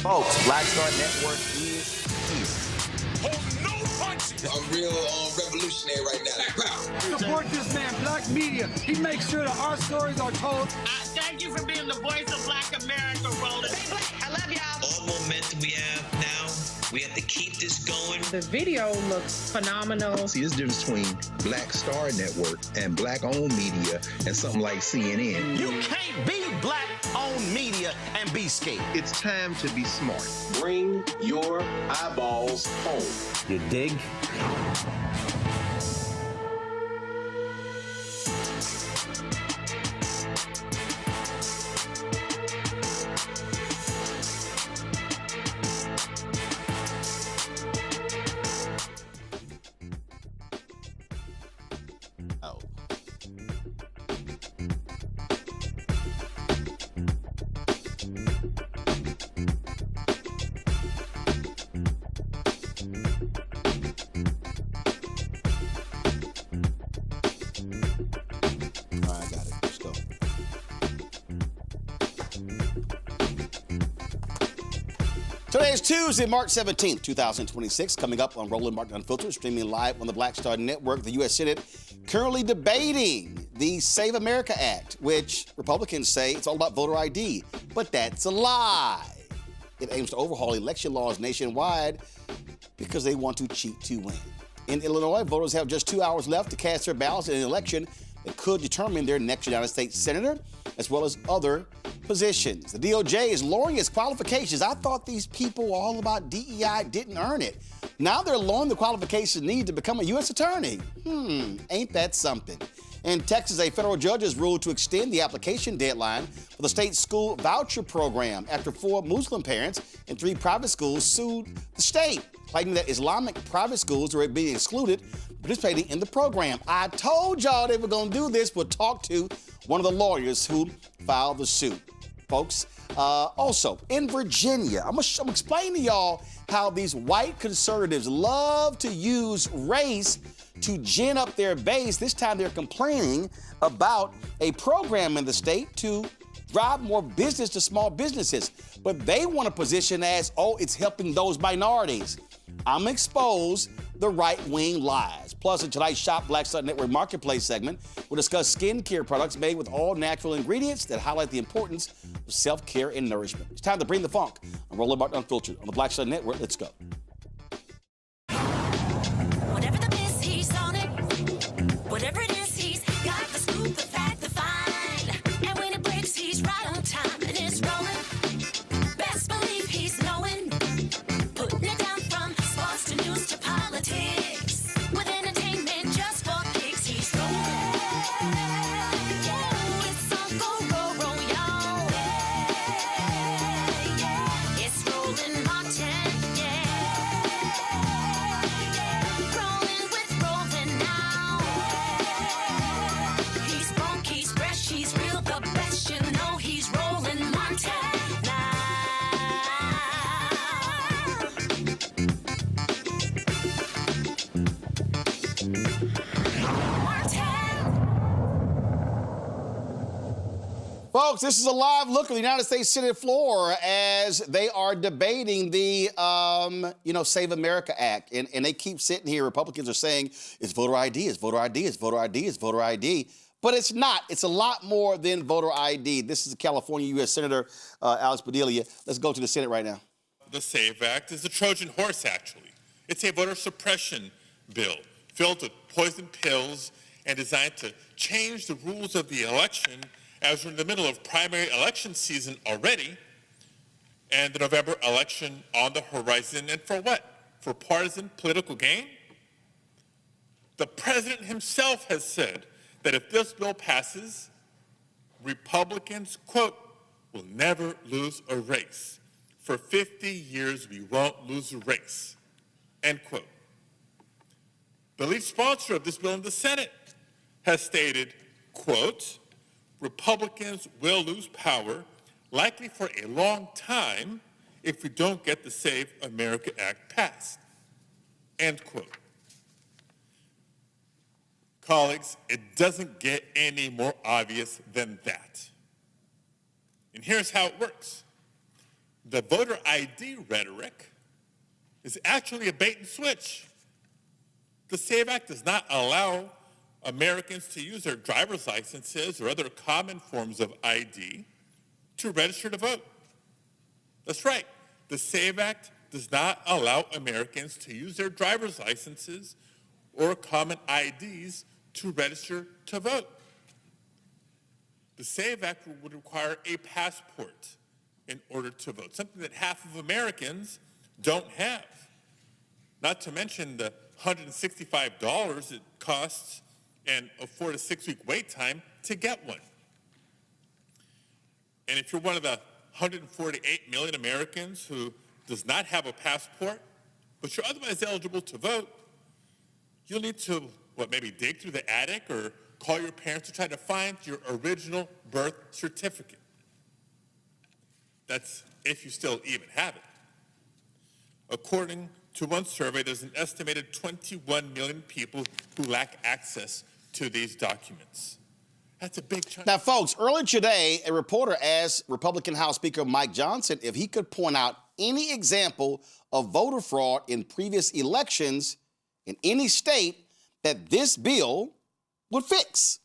Folks, Black Star Network is here. Hold no punches. I'm real revolutionary right now. Support this man, Black Media. He makes sure that our stories are told. Thank you for being the voice of Black America, Roland. Stay black. I love y'all. All momentum we have now, we have to keep this going. The video looks phenomenal. See, there's a difference between Black Star Network and Black-owned media and something like CNN. You can't be Black-owned media and be scared. It's time to be smart. Bring your eyeballs home. You dig? Oh. I got it. Let's go. Today is Tuesday, March 17th, 2026. Coming up on Roland Martin Unfiltered, streaming live on the Black Star Network. The U.S. Senate currently debating the Save America Act, which Republicans say it's all about voter ID. But that's a lie. It aims to overhaul election laws nationwide because they want to cheat to win. In Illinois, voters have just 2 hours left to cast their ballots in an election that could determine their next United States Senator, as well as other positions. The DOJ is lowering its qualifications. I thought these people were all about DEI, didn't earn it. Now they're lowering the qualifications needed to become a U.S. attorney. Ain't that something? In Texas, a federal judge has ruled to extend the application deadline for the state school voucher program after 4 Muslim parents in 3 private schools sued the state, claiming that Islamic private schools are being excluded participating in the program. I told y'all they were going to do this. We'll talk to one of the lawyers who filed the suit. Folks, also in Virginia, I'm gonna explain to y'all how these white conservatives love to use race to gin up their base. This time they're complaining about a program in the state to drive more business to small businesses. But they want to position as, oh, it's helping those minorities. I'm gonna expose the right-wing lies. Plus, in tonight's Shop Black Star Network Marketplace segment, we'll discuss skincare products made with all natural ingredients that highlight the importance of self-care and nourishment. It's time to bring the funk. I'm Roland Martin Unfiltered on the Black Star Network. Let's go. Whatever the piss, he's on it. Whatever it is, he's got the scoop, the fact, the find. And when it breaks, he's right on time and it's rolling. Best believe he's knowing. Putting it down from sports to news to politics. With entertainment just for kicks, he's rolling. Yeah, it's Uncle Roro, y'all. Yeah, it's Roland Martin, yeah. Rolling with Roland now. He's funky, he's fresh, he's real, the best, you know he's Roland Martin now. Folks, this is a live look at the United States Senate floor as they are debating the, Save America Act. And they keep sitting here. Republicans are saying it's voter ID, it's voter ID, it's voter ID, it's voter ID. But it's not. It's a lot more than voter ID. This is California U.S. Senator Alex Padilla. Let's go to the Senate right now. The SAVE Act is a Trojan horse, actually. It's a voter suppression bill filled with poison pills and designed to change the rules of the election as we're in the middle of primary election season already and the November election on the horizon. And for what? For partisan political gain? The president himself has said that if this bill passes, Republicans, quote, will never lose a race. For 50 years, we won't lose a race, end quote. The lead sponsor of this bill in the Senate has stated, quote, Republicans will lose power, likely for a long time, if we don't get the Save America Act passed, end quote. Colleagues, it doesn't get any more obvious than that. And here's how it works. The voter ID rhetoric is actually a bait and switch. The SAVE Act does not allow Americans to use their driver's licenses or other common forms of ID to register to vote. That's right. The SAVE Act does not allow Americans to use their driver's licenses or common IDs to register to vote. The SAVE Act would require a passport in order to vote, something that half of Americans don't have. Not to mention the $165 it costs and a 4 to 6 week wait time to get one. And if you're one of the 148 million Americans who does not have a passport, but you're otherwise eligible to vote, you'll need to, maybe dig through the attic or call your parents to try to find your original birth certificate. That's if you still even have it. According to one survey, there's an estimated 21 million people who lack access to these documents. That's a big chunk. Now, folks, earlier today, a reporter asked Republican House Speaker Mike Johnson if he could point out any example of voter fraud in previous elections in any state that this bill would fix.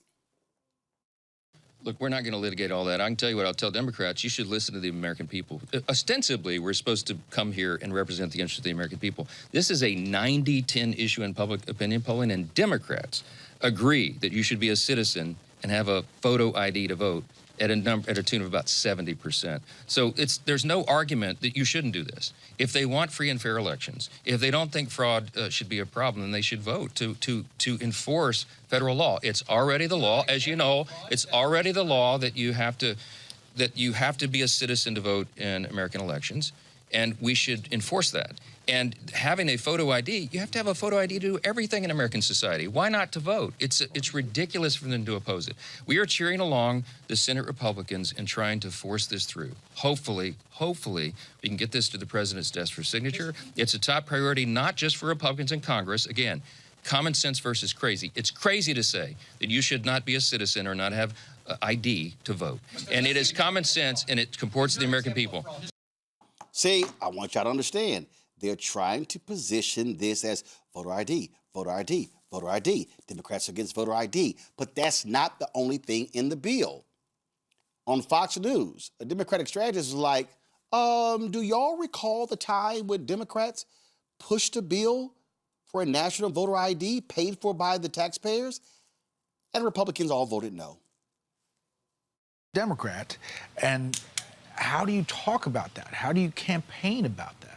Look, we're not going to litigate all that. I can tell you what I'll tell Democrats. You should listen to the American people. Ostensibly, we're supposed to come here and represent the interests of the American people. This is a 90-10 issue in public opinion polling, and Democrats agree that you should be a citizen and have a photo ID to vote at a tune of about 70%. So there's no argument that you shouldn't do this. If they want free and fair elections, if they don't think fraud should be a problem, then they should vote to enforce federal law. It's already the law, as you know. It's already the law that you have to be a citizen to vote in American elections, and we should enforce that. And having a photo ID, you have to have a photo ID to do everything in American society. Why not to vote? It's ridiculous for them to oppose it. We are cheering along the Senate Republicans and trying to force this through. Hopefully, we can get this to the president's desk for signature. It's a top priority, not just for Republicans in Congress. Again, common sense versus crazy. It's crazy to say that you should not be a citizen or not have ID to vote. And it is common sense, and it comports the American people. See, I want y'all to understand. They're trying to position this as voter ID, voter ID, voter ID. Democrats are against voter ID. But that's not the only thing in the bill. On Fox News, a Democratic strategist was like, do y'all recall the time when Democrats pushed a bill for a national voter ID paid for by the taxpayers? And Republicans all voted no. Democrat, and how do you talk about that? How do you campaign about that?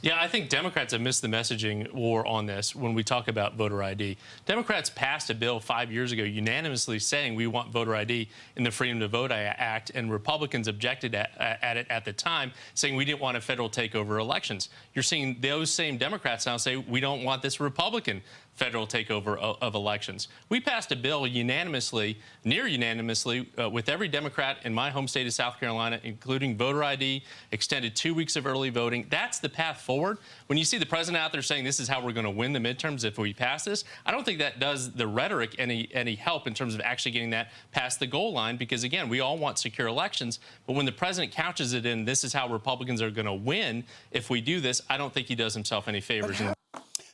Yeah, I think Democrats have missed the messaging war on this when we talk about voter ID. Democrats passed a bill 5 years ago unanimously saying we want voter ID in the Freedom to Vote Act, and Republicans objected at it at the time, saying we didn't want a federal takeover elections. You're seeing those same Democrats now say we don't want this Republican federal takeover of elections. We passed a bill unanimously, near unanimously, with every Democrat in my home state of South Carolina, including voter ID, extended 2 weeks of early voting. That's the path forward. When you see the president out there saying this is how we're going to win the midterms if we pass this, I don't think that does the rhetoric any help in terms of actually getting that past the goal line, because, again, we all want secure elections. But when the president couches it in this is how Republicans are going to win if we do this, I don't think he does himself any favors.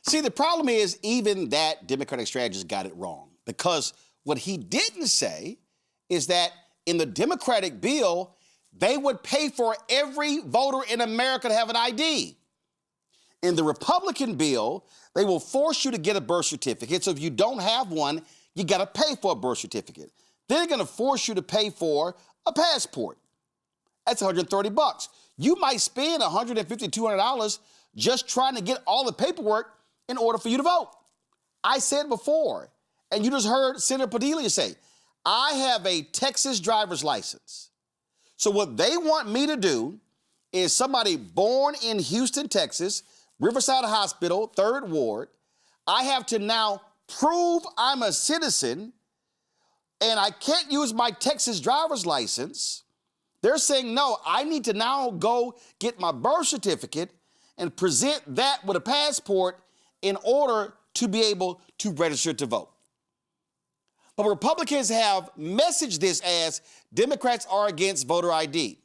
See, the problem is even that Democratic strategist got it wrong, because what he didn't say is that in the Democratic bill, they would pay for every voter in America to have an ID. In the Republican bill, they will force you to get a birth certificate. So if you don't have one, you got to pay for a birth certificate. They're going to force you to pay for a passport. That's $130. You might spend $150, $200 just trying to get all the paperwork in order for you to vote. I said before, and you just heard Senator Padilla say, I have a Texas driver's license. So what they want me to do is somebody born in Houston, Texas, Riverside Hospital, 3rd Ward, I have to now prove I'm a citizen, and I can't use my Texas driver's license. They're saying, no, I need to now go get my birth certificate and present that with a passport in order to be able to register to vote. But Republicans have messaged this as Democrats are against voter ID.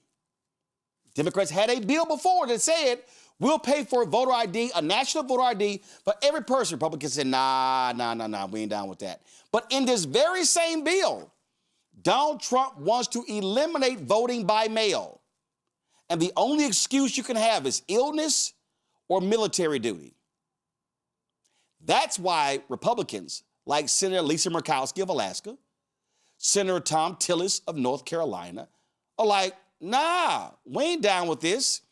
Democrats had a bill before that said, we'll pay for voter ID, a national voter ID for every person. Republicans said, nah, we ain't down with that. But in this very same bill, Donald Trump wants to eliminate voting by mail. And the only excuse you can have is illness or military duty. That's why Republicans like Senator Lisa Murkowski of Alaska, Senator Tom Tillis of North Carolina are like, nah, we ain't down with this.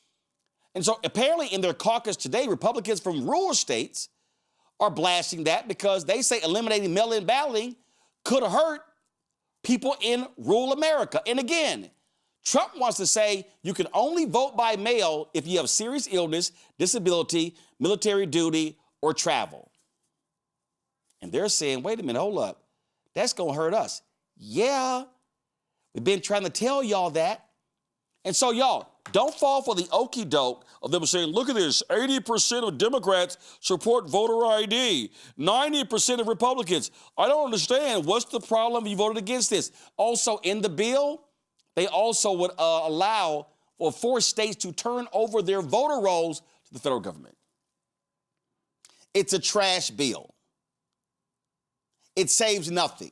And so apparently in their caucus today, Republicans from rural states are blasting that because they say eliminating mail-in balloting could hurt people in rural America. And again, Trump wants to say you can only vote by mail if you have serious illness, disability, military duty, or travel. And they're saying, wait a minute, hold up. That's going to hurt us. Yeah, we've been trying to tell y'all that. And so, y'all, don't fall for the okie doke of them saying, look at this, 80% of Democrats support voter ID, 90% of Republicans. I don't understand. What's the problem if you voted against this? Also, in the bill, they also would allow or force states to turn over their voter rolls to the federal government. It's a trash bill. It saves nothing.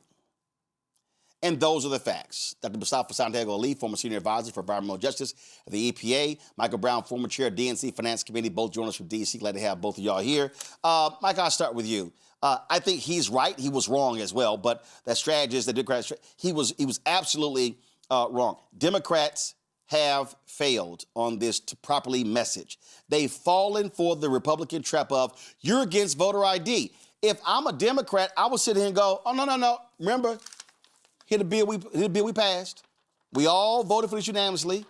And those are the facts. Dr. Mustafa Santiago Ali, former senior advisor for environmental justice at the EPA. Michael Brown, former chair of DNC Finance Committee, both journalists from D.C. Glad to have both of y'all here. Mike, I'll start with you. I think he's right. He was wrong as well. But that strategist, the Democrats, he was absolutely wrong. Democrats have failed on this to properly message. They've fallen for the Republican trap of, you're against voter ID. If I'm a Democrat, I would sit here and go, oh, no. Remember, here's the bill we passed. We all voted for this unanimously,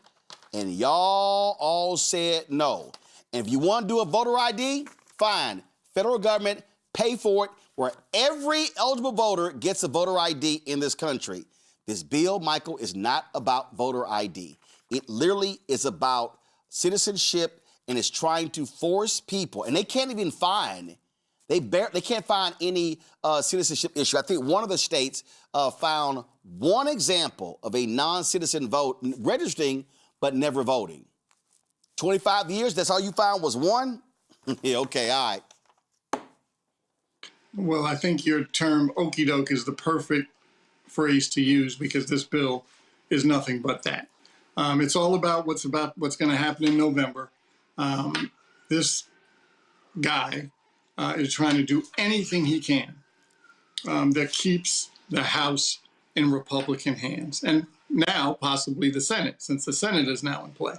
and y'all all said no. And if you want to do a voter ID, fine. Federal government, pay for it, where every eligible voter gets a voter ID in this country. This bill, Michael, is not about voter ID. It literally is about citizenship, and it's trying to force people, and they can't even find They can't find any citizenship issue. I think one of the states found one example of a non-citizen vote registering but never voting. 25 years, that's all you found was one? Yeah, okay, all right. Well, I think your term okie doke is the perfect phrase to use because this bill is nothing but that. It's all about what's going to happen in November. This guy is trying to do anything he can that keeps the House in Republican hands, and now possibly the Senate, since the Senate is now in play.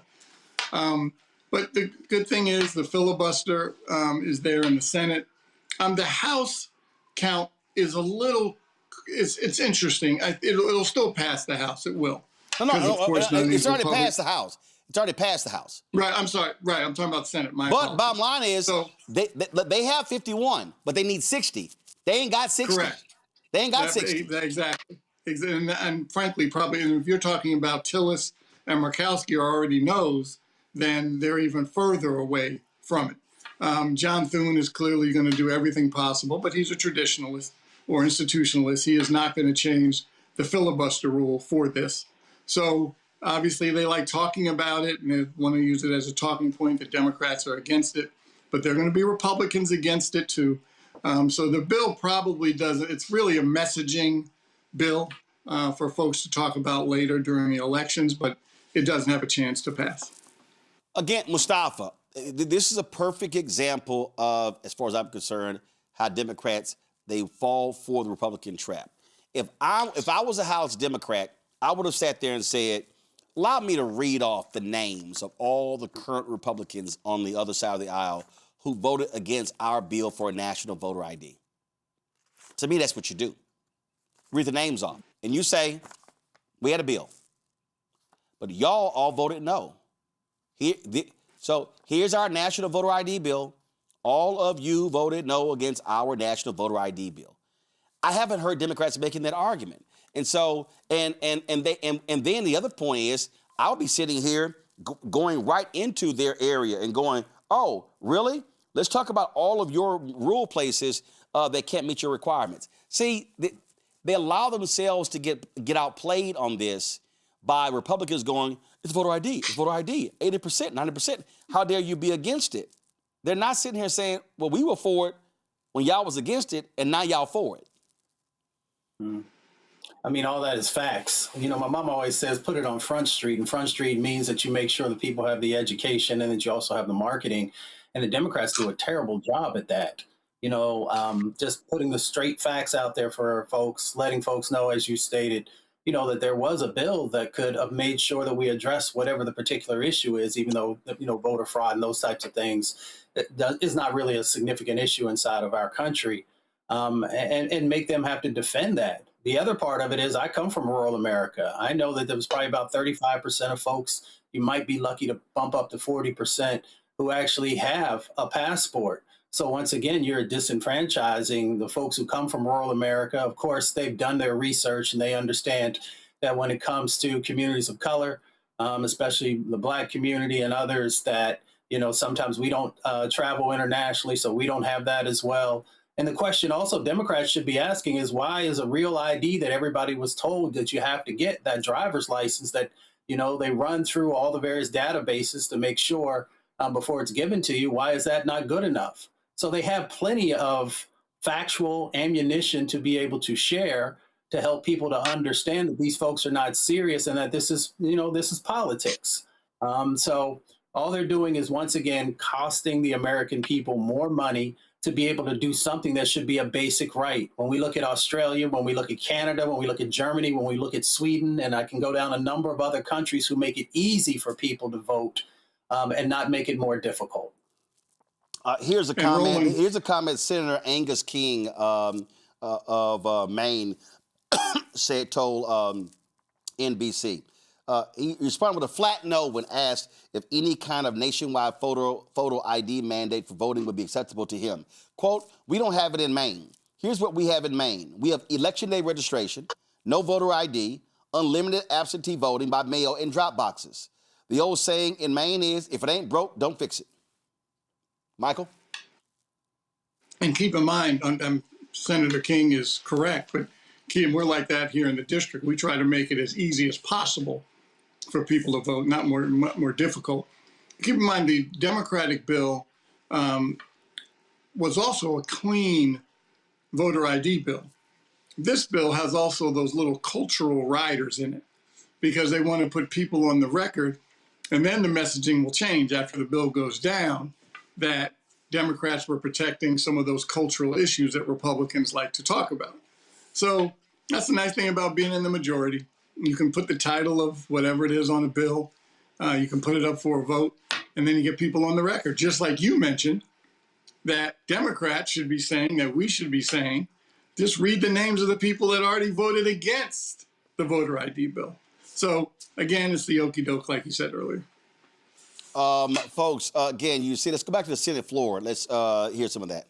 But the good thing is the filibuster is there in the Senate. The House count is a little, it's interesting. It'll still pass the House. It will. No, it's already passed the House. It's already passed the House. Right, I'm sorry. Right, I'm talking about the Senate. But bottom line is, they have 51, but they need 60. They ain't got 60. Correct. They ain't got 60. Exactly. And frankly, probably, and if you're talking about Tillis and Murkowski already knows, then they're even further away from it. John Thune is clearly going to do everything possible, but he's a traditionalist or institutionalist. He is not going to change the filibuster rule for this. So obviously they like talking about it and they want to use it as a talking point. The Democrats are against it, but they're going to be Republicans against it too. So the bill probably doesn't, it's really a messaging bill for folks to talk about later during the elections, but it doesn't have a chance to pass. Again, Mustafa, this is a perfect example of, as far as I'm concerned, how Democrats, they fall for the Republican trap. If I was a House Democrat, I would have sat there and said, allow me to read off the names of all the current Republicans on the other side of the aisle who voted against our bill for a national voter ID. To me, that's what you do. Read the names off. And you say, we had a bill, but y'all all voted no. So here's our national voter ID bill. All of you voted no against our national voter ID bill. I haven't heard Democrats making that argument. And so, and then the other point is, I'll be sitting here going right into their area and going, oh, really? Let's talk about all of your rural places that can't meet your requirements. See, they allow themselves to get outplayed on this by Republicans going, It's voter ID. It's voter ID. 80%, 90%. How dare you be against it? They're not sitting here saying, well, we were for it when y'all was against it, and now y'all for it. I mean, all that is facts. You know, my mom always says, put it on Front Street. And Front Street means that you make sure that people have the education and that you also have the marketing. And the Democrats do a terrible job at that. You know, just putting the straight facts out there for folks, letting folks know, as you stated, you know, that there was a bill that could have made sure that we address whatever the particular issue is, even though, you know, voter fraud and those types of things is not really a significant issue inside of our country, and make them have to defend that. The other part of it is I come from rural America. I know that there was probably about 35% of folks, you might be lucky to bump up to 40%, who actually have a passport. So once again, you're disenfranchising the folks who come from rural America. Of course, they've done their research and they understand that when it comes to communities of color, especially the Black community and others, that, you know, sometimes we don't travel internationally, so we don't have that as well. And the question also Democrats should be asking is, why is a real ID that everybody was told that you have to get, that driver's license that, you know, they run through all the various databases to make sure before it's given to you, why is that not good enough? So they have plenty of factual ammunition to be able to share to help people to understand that these folks are not serious and that this is, you know, this is politics. So all they're doing is, once again, costing the American people more money to be able to do something that should be a basic right. When we look at Australia, when we look at Canada, when we look at Germany, when we look at Sweden, and I can go down a number of other countries who make it easy for people to vote and not make it more difficult. Here's a comment. Roland. Here's a comment. Senator Angus King of Maine told NBC. He responded with a flat no when asked if any kind of nationwide photo ID mandate for voting would be acceptable to him. Quote, "We don't have it in Maine. Here's what we have in Maine. We have election day registration, no voter ID, unlimited absentee voting by mail in drop boxes. The old saying in Maine is, if it ain't broke, don't fix it." Michael? And keep in mind, Senator King is correct, but Kim, we're like that here in the district. We try to make it as easy as possible for people to vote, not more difficult. Keep in mind, the Democratic bill was also a clean voter ID bill. This bill has also those little cultural riders in it because they want to put people on the record, and then the messaging will change after the bill goes down, that Democrats were protecting some of those cultural issues that Republicans like to talk about. So that's the nice thing about being in the majority. You can put the title of whatever it is on a bill. You can put it up for a vote, and then you get people on the record. Just like you mentioned, that Democrats should be saying, that we should be saying, just read the names of the people that already voted against the voter ID bill. So again, it's the okie doke, like you said earlier. Folks, again, you see, let's go back to the Senate floor. Let's hear some of that.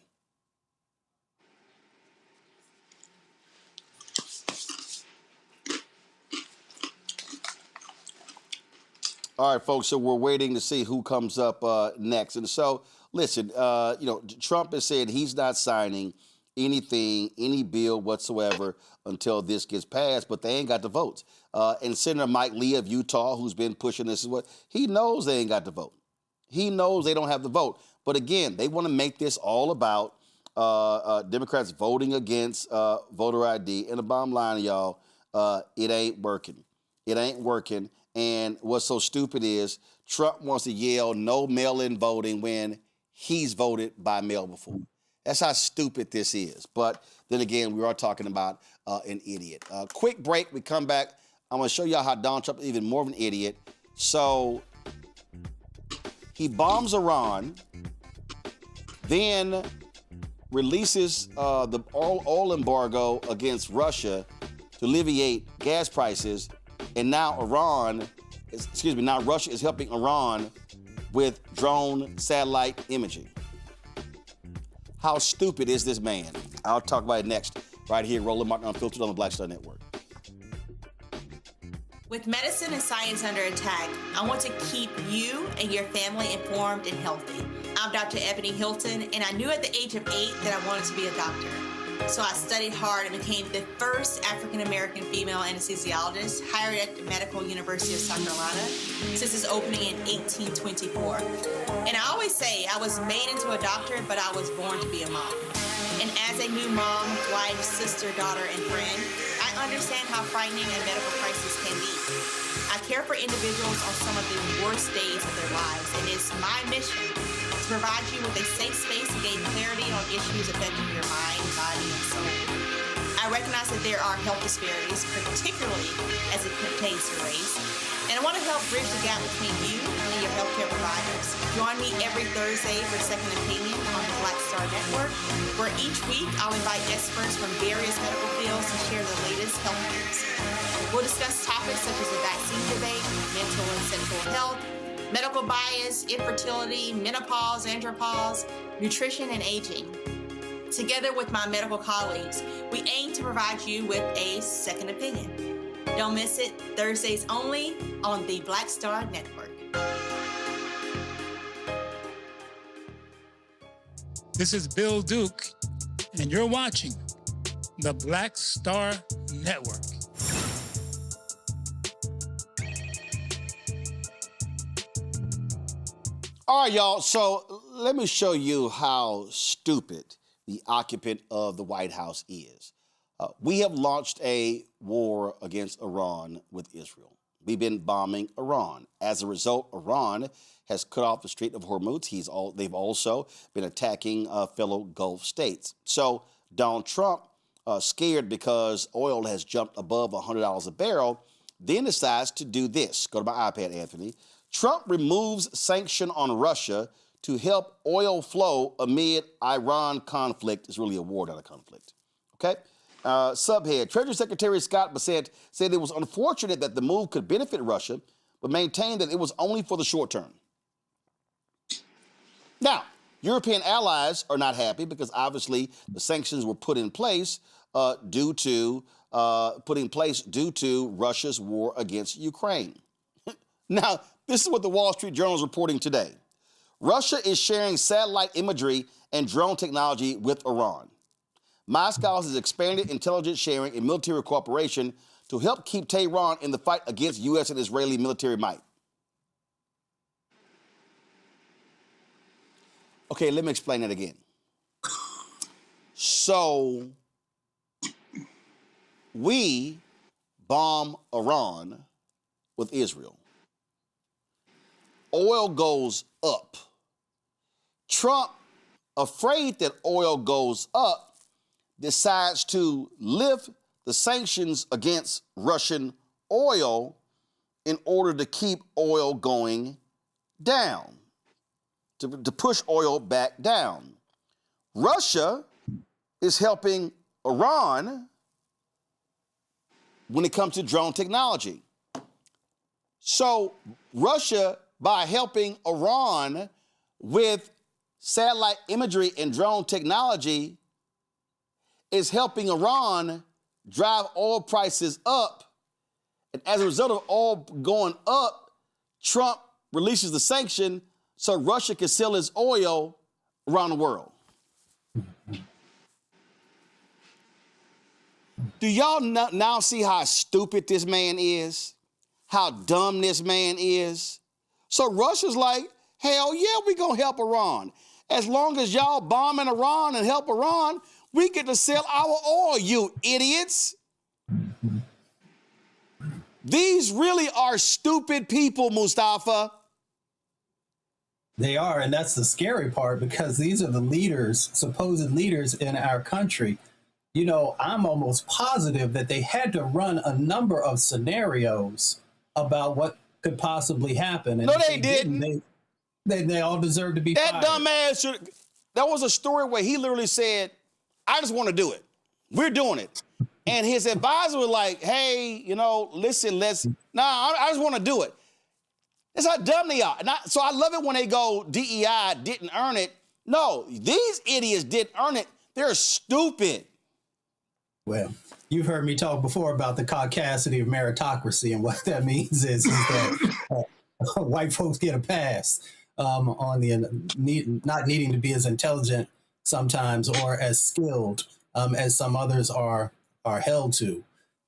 All right, folks, so we're waiting to see who comes up next. And so, listen, you know, Trump has said he's not signing anything, any bill whatsoever until this gets passed, but they ain't got the votes. And Senator Mike Lee of Utah, who's been pushing this, he knows they ain't got the vote. He knows they don't have the vote. But again, they want to make this all about Democrats voting against voter ID. And the bottom line, y'all, it ain't working. It ain't working. And what's so stupid is Trump wants to yell no mail-in voting when he's voted by mail before. That's how stupid this is. But then again, we are talking about an idiot. Quick break. We come back. I'm going to show y'all how Donald Trump is even more of an idiot. So he bombs Iran, then releases the oil embargo against Russia to alleviate gas prices. And now now Russia is helping Iran with drone satellite imaging. How stupid is this man? I'll talk about it next, right here, Roland Martin Unfiltered on the Black Star Network. With medicine and science under attack, I want to keep you and your family informed and healthy. I'm Dr. Ebony Hilton, and I knew at the age of 8 that I wanted to be a doctor. So I studied hard and became the first African-American female anesthesiologist hired at the Medical University of South Carolina since its opening in 1824. And I always say I was made into a doctor, but I was born to be a mom. And as a new mom, wife, sister, daughter, and friend, I understand how frightening a medical crisis can be. I care for individuals on some of the worst days of their lives, and it's my mission to provide you with a safe space to gain clarity on issues affecting your mind, body, and soul. I recognize that there are health disparities, particularly as it pertains to race, and I want to help bridge the gap between you and your healthcare providers. Join me every Thursday for Second Opinion on the Black Star Network, where each week I'll invite experts from various medical fields to share the latest health news. We'll discuss topics such as the vaccine debate, mental and sexual health, medical bias, infertility, menopause, andropause, nutrition, and aging. Together with my medical colleagues, we aim to provide you with a second opinion. Don't miss it, Thursdays only on the Black Star Network. This is Bill Duke, and you're watching the Black Star Network. All right, y'all. So let me show you how stupid the occupant of the White House is. We have launched a war against Iran with Israel. We've been bombing Iran. As a result, Iran has cut off the Strait of Hormuz. They've also been attacking fellow Gulf states. So Donald Trump, scared because oil has jumped above $100 a barrel, then decides to do this. Go to my iPad, Anthony. Trump removes sanction on Russia to help oil flow amid Iran conflict. It's really a war, not a conflict. Okay? Subhead, Treasury Secretary Scott Bessent said it was unfortunate that the move could benefit Russia, but maintained that it was only for the short term. Now, European allies are not happy because obviously the sanctions were put in place due to Russia's war against Ukraine. Now, this is what the Wall Street Journal is reporting today. Russia is sharing satellite imagery and drone technology with Iran. Moscow has expanded intelligence sharing and military cooperation to help keep Tehran in the fight against U.S. and Israeli military might. Okay, let me explain that again. So, we bomb Iran with Israel. Oil goes up. Trump, afraid that oil goes up, decides to lift the sanctions against Russian oil in order to keep oil going down, to push oil back down. Russia is helping Iran when it comes to drone technology. So Russia, by helping Iran with satellite imagery and drone technology, is helping Iran drive oil prices up. And as a result of oil going up, Trump releases the sanction so Russia can sell its oil around the world. Do y'all now see how stupid this man is? How dumb this man is? So Russia's like, hell yeah, we gonna help Iran. As long as y'all bombing Iran and help Iran, we get to sell our oil, you idiots. These really are stupid people, Mustafa. They are, and that's the scary part, because these are the leaders, supposed leaders in our country. You know, I'm almost positive that they had to run a number of scenarios about what could possibly happen. And no, they didn't. They all deserve to be fired. That dumbass, that was a story where he literally said, I just want to do it. We're doing it. And his advisor was like, hey, listen, I just want to do it. That's how dumb they are. So I love it when they go, DEI didn't earn it. No, these idiots didn't earn it. They're stupid. Well, you've heard me talk before about the caucasity of meritocracy, and what that means is that white folks get a pass on the not needing to be as intelligent sometimes or as skilled as some others are held to.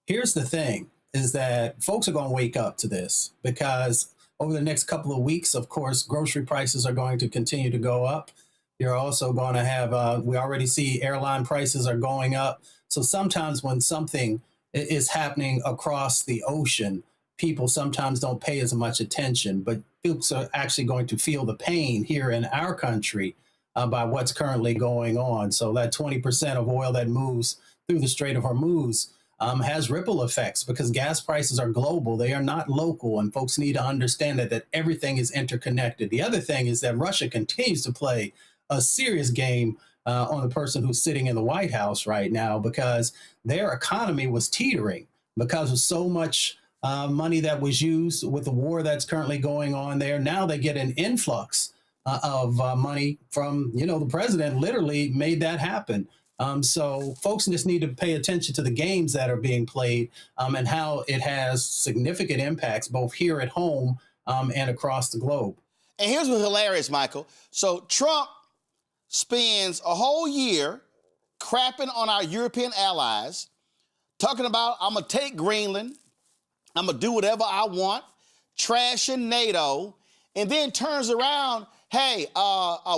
Here's the thing, is that folks are going to wake up to this, because over the next couple of weeks, of course, grocery prices are going to continue to go up. You're also going to have, we already see airline prices are going up. So sometimes when something is happening across the ocean, people sometimes don't pay as much attention, but folks are actually going to feel the pain here in our country by what's currently going on. So that 20% of oil that moves through the Strait of Hormuz has ripple effects, because gas prices are global. They are not local, and folks need to understand that everything is interconnected. The other thing is that Russia continues to play a serious game on the person who's sitting in the White House right now, because their economy was teetering because of so much money that was used with the war that's currently going on there. Now they get an influx of money from, the president literally made that happen. So folks just need to pay attention to the games that are being played and how it has significant impacts both here at home and across the globe. And here's what's hilarious, Michael. So Trump spends a whole year crapping on our European allies, talking about, I'm going to take Greenland, I'm going to do whatever I want, trashing NATO, and then turns around, hey,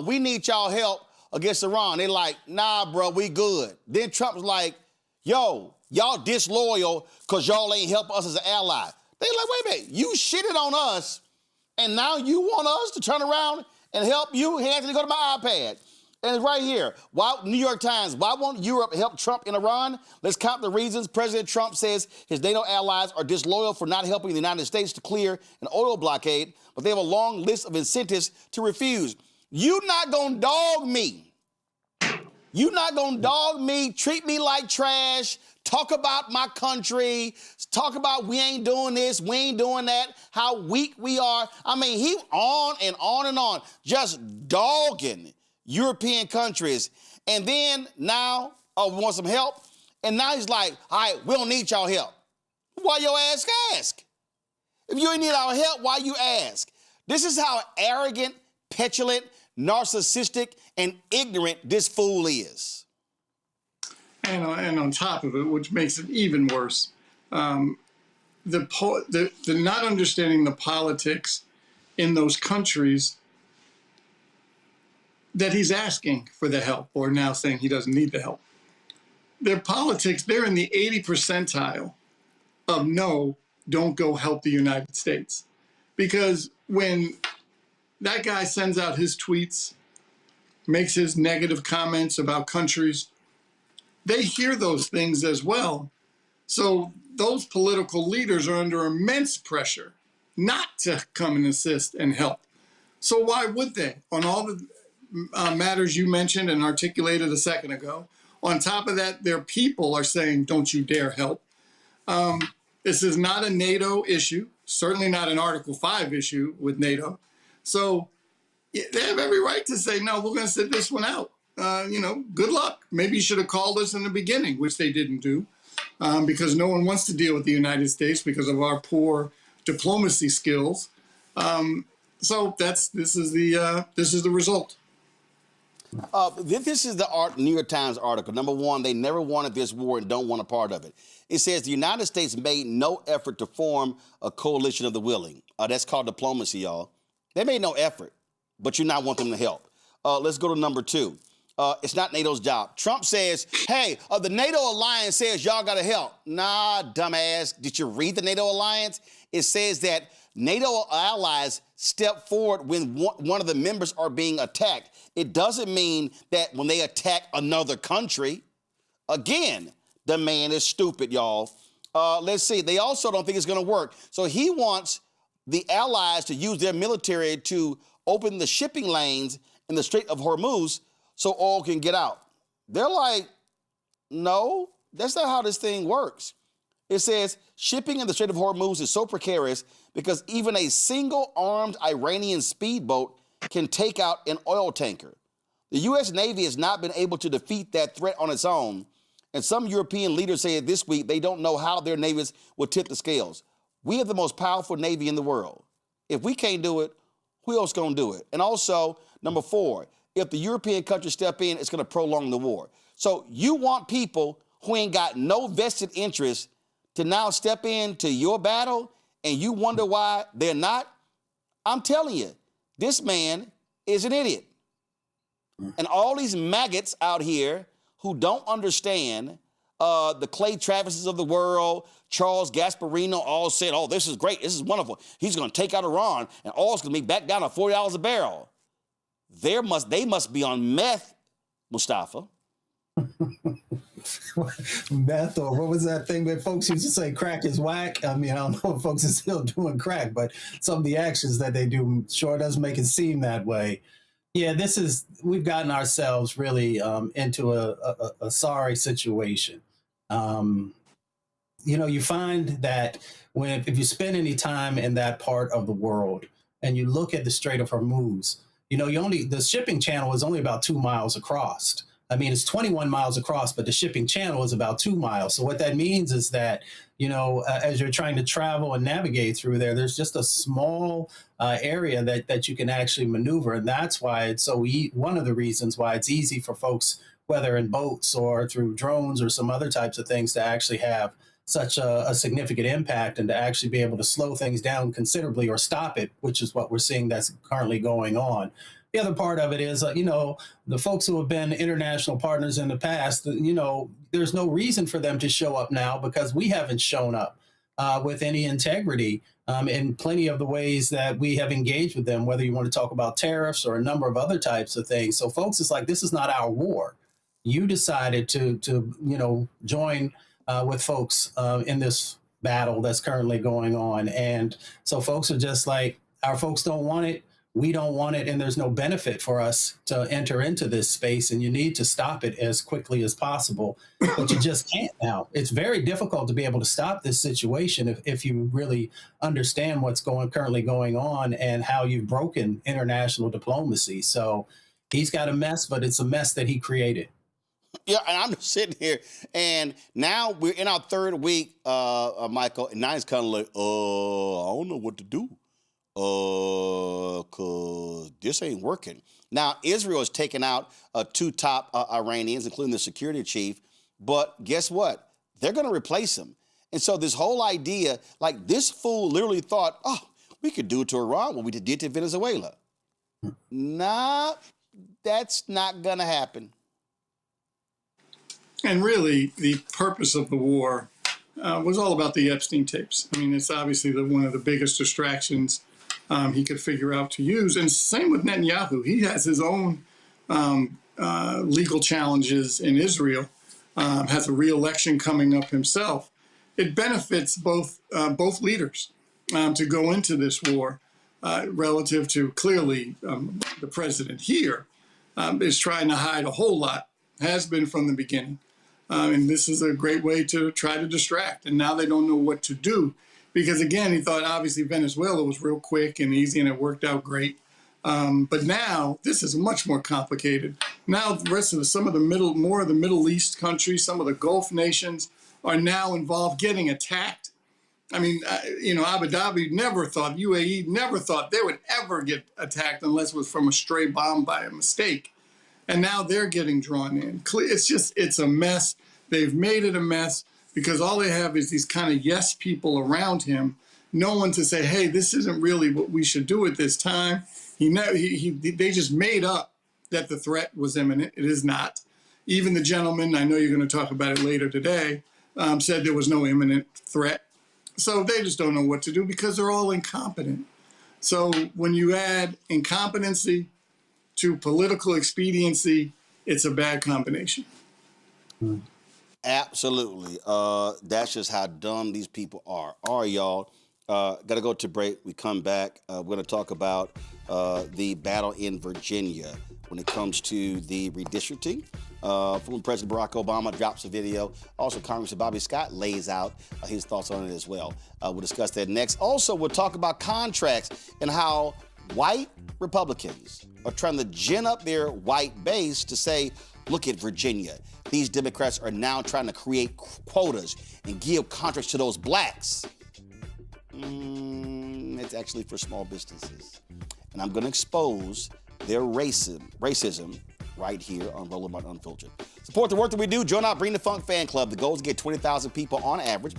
we need y'all help against Iran. They're like, nah, bro, we good. Then Trump's like, yo, y'all disloyal because y'all ain't help us as an ally. They're like, wait a minute, you shitted on us, and now you want us to turn around and help you? Hey, Anthony, go to my iPad. And it's right here. Why, New York Times, why won't Europe help Trump in Iran? Let's count the reasons. President Trump says his NATO allies are disloyal for not helping the United States to clear an oil blockade, but they have a long list of incentives to refuse. You not gonna dog me. You not gonna dog me, treat me like trash, talk about my country, talk about we ain't doing this, we ain't doing that, how weak we are. I mean, he on and on and on, just dogging European countries. And then now, we want some help. And now he's like, all right, we don't need y'all help. Why your ass ask? If you ain't need our help, why you ask? This is how arrogant, petulant, narcissistic, and ignorant this fool is. And on top of it, which makes it even worse, the not understanding the politics in those countries that he's asking for the help, or now saying he doesn't need the help. Their politics, they're in the 80th percentile of no, don't go help the United States. Because when that guy sends out his tweets, makes his negative comments about countries, they hear those things as well. So those political leaders are under immense pressure not to come and assist and help. So why would they? On all the matters you mentioned and articulated a second ago, on top of that, their people are saying, don't you dare help. This is not a NATO issue, certainly not an Article 5 issue with NATO. So they have every right to say, no, we're going to sit this one out. Good luck. Maybe you should have called us in the beginning, which they didn't do, because no one wants to deal with the United States because of our poor diplomacy skills. So this is the result. This is the New York Times article. Number one, they never wanted this war and don't want a part of it. It says the United States made no effort to form a coalition of the willing. That's called diplomacy, y'all. They made no effort, but you now want them to help. Let's go to number two. It's not NATO's job. Trump says, hey, the NATO alliance says y'all got to help. Nah, dumbass. Did you read the NATO alliance? It says that NATO allies step forward when one of the members are being attacked. It doesn't mean that when they attack another country. Again, the man is stupid, y'all. Let's see. They also don't think it's going to work. So he wants the allies to use their military to open the shipping lanes in the Strait of Hormuz so oil can get out. They're like, no, that's not how this thing works. It says shipping in the Strait of Hormuz is so precarious because even a single armed Iranian speedboat can take out an oil tanker. The U.S. Navy has not been able to defeat that threat on its own, and some European leaders say this week they don't know how their navies will tip the scales. We have the most powerful Navy in the world. If we can't do it, who else gonna do it? And also, number four, if the European countries step in, it's gonna prolong the war. So you want people who ain't got no vested interest to now step into your battle, and you wonder why they're not? I'm telling you, this man is an idiot. And all these maggots out here who don't understand the Clay Travises of the world, Charles Gasparino, all said, oh, this is great, this is wonderful. He's going to take out Iran, and oil's going to be back down to $40 a barrel. They must be on meth, Mustafa. Meth, or what was that thing that folks used to say, crack is whack? I mean, I don't know if folks are still doing crack, but some of the actions that they do sure does make it seem that way. Yeah, we've gotten ourselves really into a sorry situation. You find that if you spend any time in that part of the world and you look at the Strait of Hormuz, the shipping channel is only about 2 miles across. I mean, it's 21 miles across, but the shipping channel is about 2 miles. So what that means is that, as you're trying to travel and navigate through there, there's just a small area that you can actually maneuver. And that's why it's one of the reasons why it's easy for folks, whether in boats or through drones or some other types of things, to actually have such a significant impact and to actually be able to slow things down considerably or stop it, which is what we're seeing that's currently going on. The other part of it is, the folks who have been international partners in the past, there's no reason for them to show up now because we haven't shown up with any integrity in plenty of the ways that we have engaged with them, whether you want to talk about tariffs or a number of other types of things. So folks, it's like, this is not our war. You decided to join with folks in this battle that's currently going on. And so folks are just like, our folks don't want it. We don't want it, and there's no benefit for us to enter into this space, and you need to stop it as quickly as possible, but you just can't now. It's very difficult to be able to stop this situation if you really understand what's currently going on and how you've broken international diplomacy. So he's got a mess, but it's a mess that he created. Yeah, and I'm just sitting here, and now we're in our third week, Michael, and now it's kind of like, I don't know what to do. Cause this ain't working. Now, Israel has taken out 2 top Iranians, including the security chief, but guess what? They're going to replace him. And so this whole idea, like this fool literally thought, oh, we could do it to Iran what we did to Venezuela. Nah, that's not going to happen. And really, the purpose of the war was all about the Epstein tapes. I mean, it's obviously one of the biggest distractions he could figure out to use. And same with Netanyahu. He has his own legal challenges in Israel, has a re-election coming up himself. It benefits both leaders to go into this war relative to clearly the president here is trying to hide a whole lot, has been from the beginning. And this is a great way to try to distract. And now they don't know what to do. Because again, he thought obviously Venezuela was real quick and easy and it worked out great. But now this is much more complicated. Now the rest of more of the Middle East countries, some of the Gulf nations are now involved getting attacked. I mean, Abu Dhabi UAE never thought they would ever get attacked unless it was from a stray bomb by a mistake. And now they're getting drawn in. It's a mess. They've made it a mess. Because all they have is these kind of yes people around him, no one to say, hey, this isn't really what we should do at this time. They just made up that the threat was imminent. It is not. Even the gentleman, I know you're going to talk about it later today, said there was no imminent threat. So they just don't know what to do because they're all incompetent. So when you add incompetency to political expediency, it's a bad combination. Absolutely. That's just how dumb these people are. All right, y'all. Got to go to break. We come back. We're going to talk about the battle in Virginia when it comes to the redistricting. Former President Barack Obama drops a video. Also, Congressman Bobby Scott lays out his thoughts on it as well. We'll discuss that next. Also, we'll talk about contracts and how white Republicans are trying to gin up their white base to say, look at Virginia. These Democrats are now trying to create quotas and give contracts to those blacks. It's actually for small businesses. And I'm going to expose their racism right here on Roland Unfiltered. Support the work that we do. Join our Bring the Funk fan club. The goal is to get 20,000 people on average,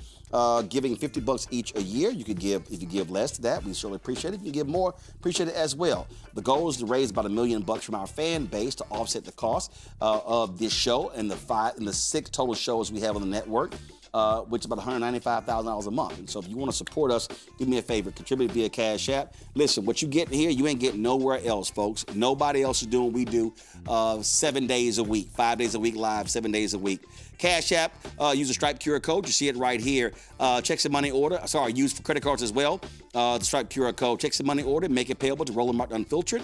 giving $50 each a year. You could give, if you give less to that, we certainly appreciate it. If you give more, appreciate it as well. The goal is to raise about $1 million from our fan base to offset the cost of this show and the 6 total shows we have on the network. Which is about $195,000 a month. And so if you want to support us, do me a favor, contribute via Cash App. Listen, what you get here, you ain't getting nowhere else, folks. Nobody else is doing what we do 7 days a week, 5 days a week live, 7 days a week. Cash App, use the Stripe QR code. You see it right here. Check some money order. Sorry, use for credit cards as well. The Stripe QR code. Check some money order. Make it payable to Roland Martin Unfiltered.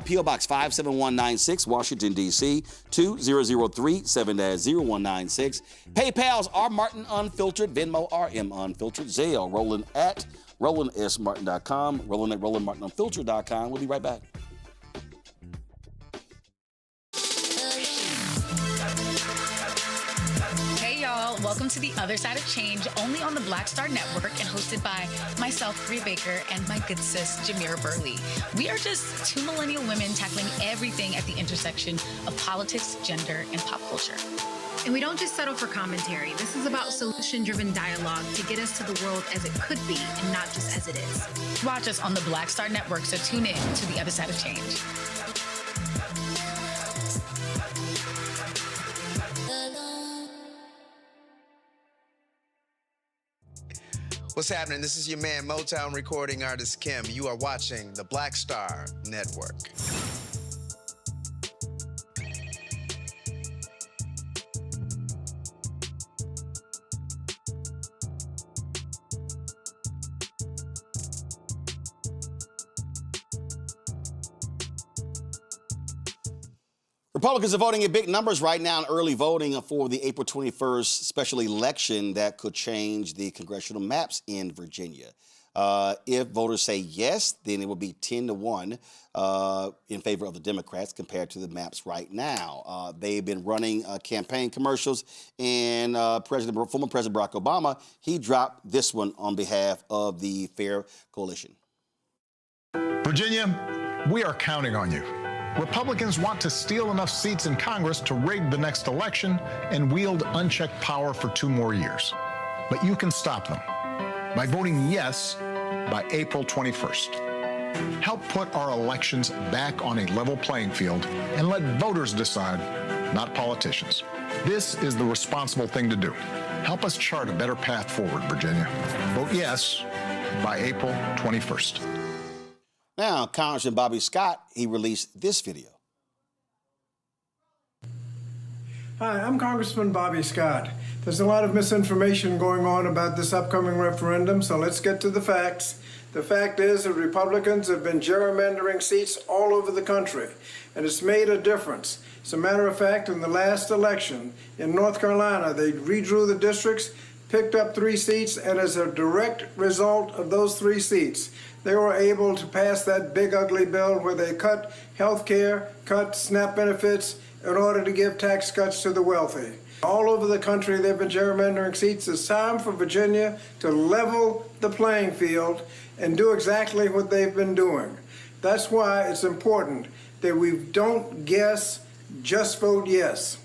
P.O. Box 57196, Washington, D.C. 2003 7-0196. PayPal's R Martin Unfiltered. Venmo RM Unfiltered. Zelle Roland at RolandSMartin.com. Roland at RolandMartinUnfiltered.com. We'll be right back. Welcome to The Other Side of Change, only on the Black Star Network and hosted by myself, Bria Baker, and my good sis, Jamira Burley. We are just 2 millennial women tackling everything at the intersection of politics, gender, and pop culture. And we don't just settle for commentary. This is about solution-driven dialogue to get us to the world as it could be and not just as it is. Watch us on the Black Star Network, so tune in to The Other Side of Change. What's happening? This is your man, Motown recording artist Kim. You are watching the Black Star Network. Republicans are voting in big numbers right now in early voting for the April 21st special election that could change the congressional maps in Virginia. If voters say yes, then it will be 10-1 in favor of the Democrats compared to the maps right now. They've been running campaign commercials, and former President Barack Obama, he dropped this one on behalf of the Fair Coalition. Virginia, we are counting on you. Republicans want to steal enough seats in Congress to rig the next election and wield unchecked power for 2 more years. But you can stop them by voting yes by April 21st. Help put our elections back on a level playing field and let voters decide, not politicians. This is the responsible thing to do. Help us chart a better path forward, Virginia. Vote yes by April 21st. Now, Congressman Bobby Scott, he released this video. Hi, I'm Congressman Bobby Scott. There's a lot of misinformation going on about this upcoming referendum, so let's get to the facts. The fact is that Republicans have been gerrymandering seats all over the country, and it's made a difference. As a matter of fact, in the last election in North Carolina, they redrew the districts, picked up 3 seats, and as a direct result of those 3 seats, they were able to pass that big ugly bill where they cut health care, cut SNAP benefits in order to give tax cuts to the wealthy. All over the country, they've been gerrymandering seats. It's time for Virginia to level the playing field and do exactly what they've been doing. That's why it's important that we don't guess, just vote yes.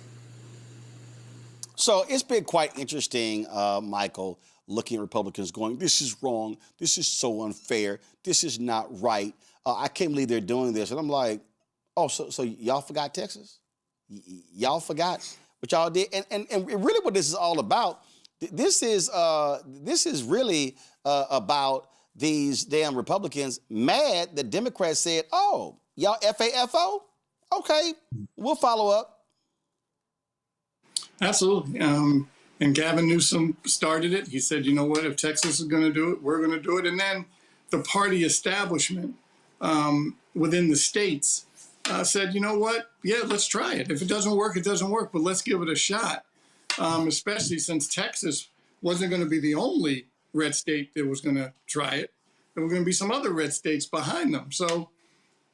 So it's been quite interesting, Michael, looking at Republicans going, this is wrong, this is so unfair, this is not right. I can't believe they're doing this. And I'm like, oh, so y'all forgot Texas? Y'all forgot what y'all did? And really what this is all about, this is really about these damn Republicans mad that Democrats said, oh, y'all FAFO? Okay, we'll follow up. Absolutely. And Gavin Newsom started it. He said, you know what, if Texas is going to do it, we're going to do it. And then the party establishment within the states said, you know what, yeah, let's try it. If it doesn't work, it doesn't work, but let's give it a shot, especially since Texas wasn't going to be the only red state that was going to try it. There were going to be some other red states behind them. So,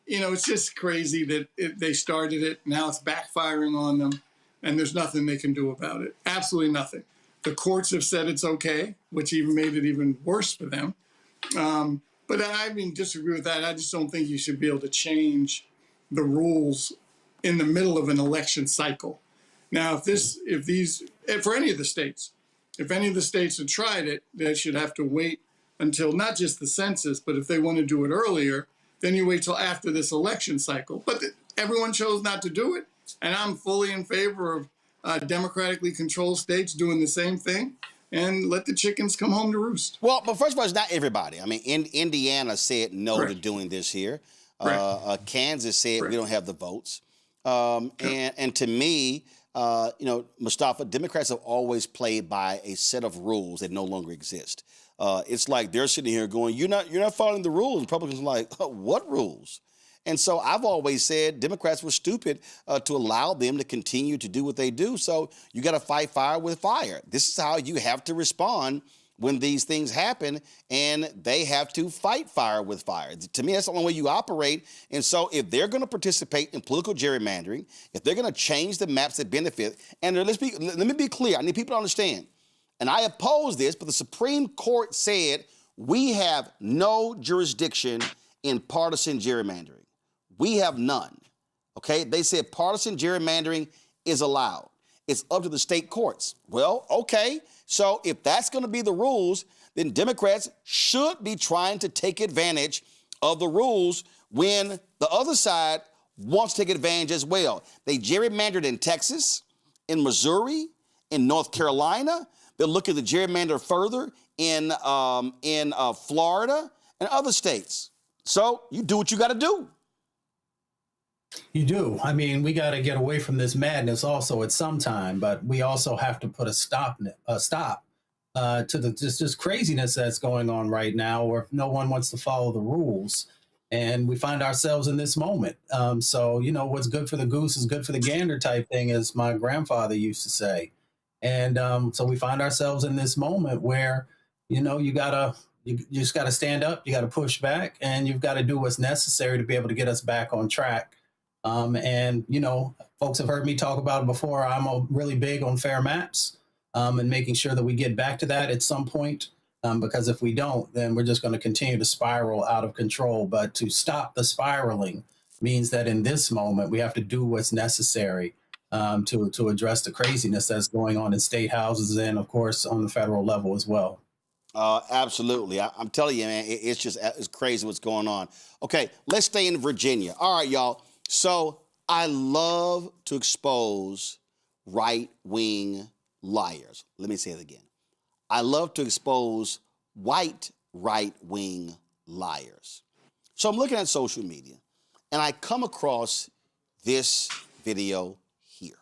you know, it's just crazy that they started it. Now it's backfiring on them. And there's nothing they can do about it. Absolutely nothing. The courts have said it's okay, which even made it even worse for them. But I disagree with that. I just don't think you should be able to change the rules in the middle of an election cycle. Now, for any of the states, if any of the states had tried it, they should have to wait until not just the census, but if they want to do it earlier, then you wait till after this election cycle. But everyone chose not to do it, and I'm fully in favor of democratically controlled states doing the same thing, and let the chickens come home to roost. Well, but first of all, it's not everybody. I mean, Indiana said no to doing this here. Kansas said we don't have the votes. And to me, Mustafa, Democrats have always played by a set of rules that no longer exist. It's like they're sitting here going, you're not following the rules. And Republicans are like, what rules? And so I've always said Democrats were stupid to allow them to continue to do what they do. So you got to fight fire with fire. This is how you have to respond when these things happen, and they have to fight fire with fire. To me, that's the only way you operate. And so if they're going to participate in political gerrymandering, if they're going to change the maps that benefit, and let me be clear, I need people to understand, and I oppose this, but the Supreme Court said we have no jurisdiction in partisan gerrymandering. We have none, okay? They said partisan gerrymandering is allowed. It's up to the state courts. Well, okay, so if that's going to be the rules, then Democrats should be trying to take advantage of the rules when the other side wants to take advantage as well. They gerrymandered in Texas, in Missouri, in North Carolina. They're looking to gerrymander further in Florida and other states. So you do what you got to do. You do. I mean, we got to get away from this madness also at some time, but we also have to put a stop to this craziness that's going on right now, where no one wants to follow the rules. And we find ourselves in this moment. So, what's good for the goose is good for the gander type thing, as my grandfather used to say. And so we find ourselves in this moment where, you just got to stand up, you got to push back, and you've got to do what's necessary to be able to get us back on track. Folks have heard me talk about it before. I'm really big on fair maps and making sure that we get back to that at some point, because if we don't, then we're just going to continue to spiral out of control. But to stop the spiraling means that in this moment, we have to do what's necessary to address the craziness that's going on in state houses and, of course, on the federal level as well. Absolutely. I'm telling you, man, it's crazy what's going on. Okay, let's stay in Virginia. All right, y'all. So I love to expose right-wing liars. Let me say it again. I love to expose white right-wing liars. So I'm looking at social media, and I come across this video here.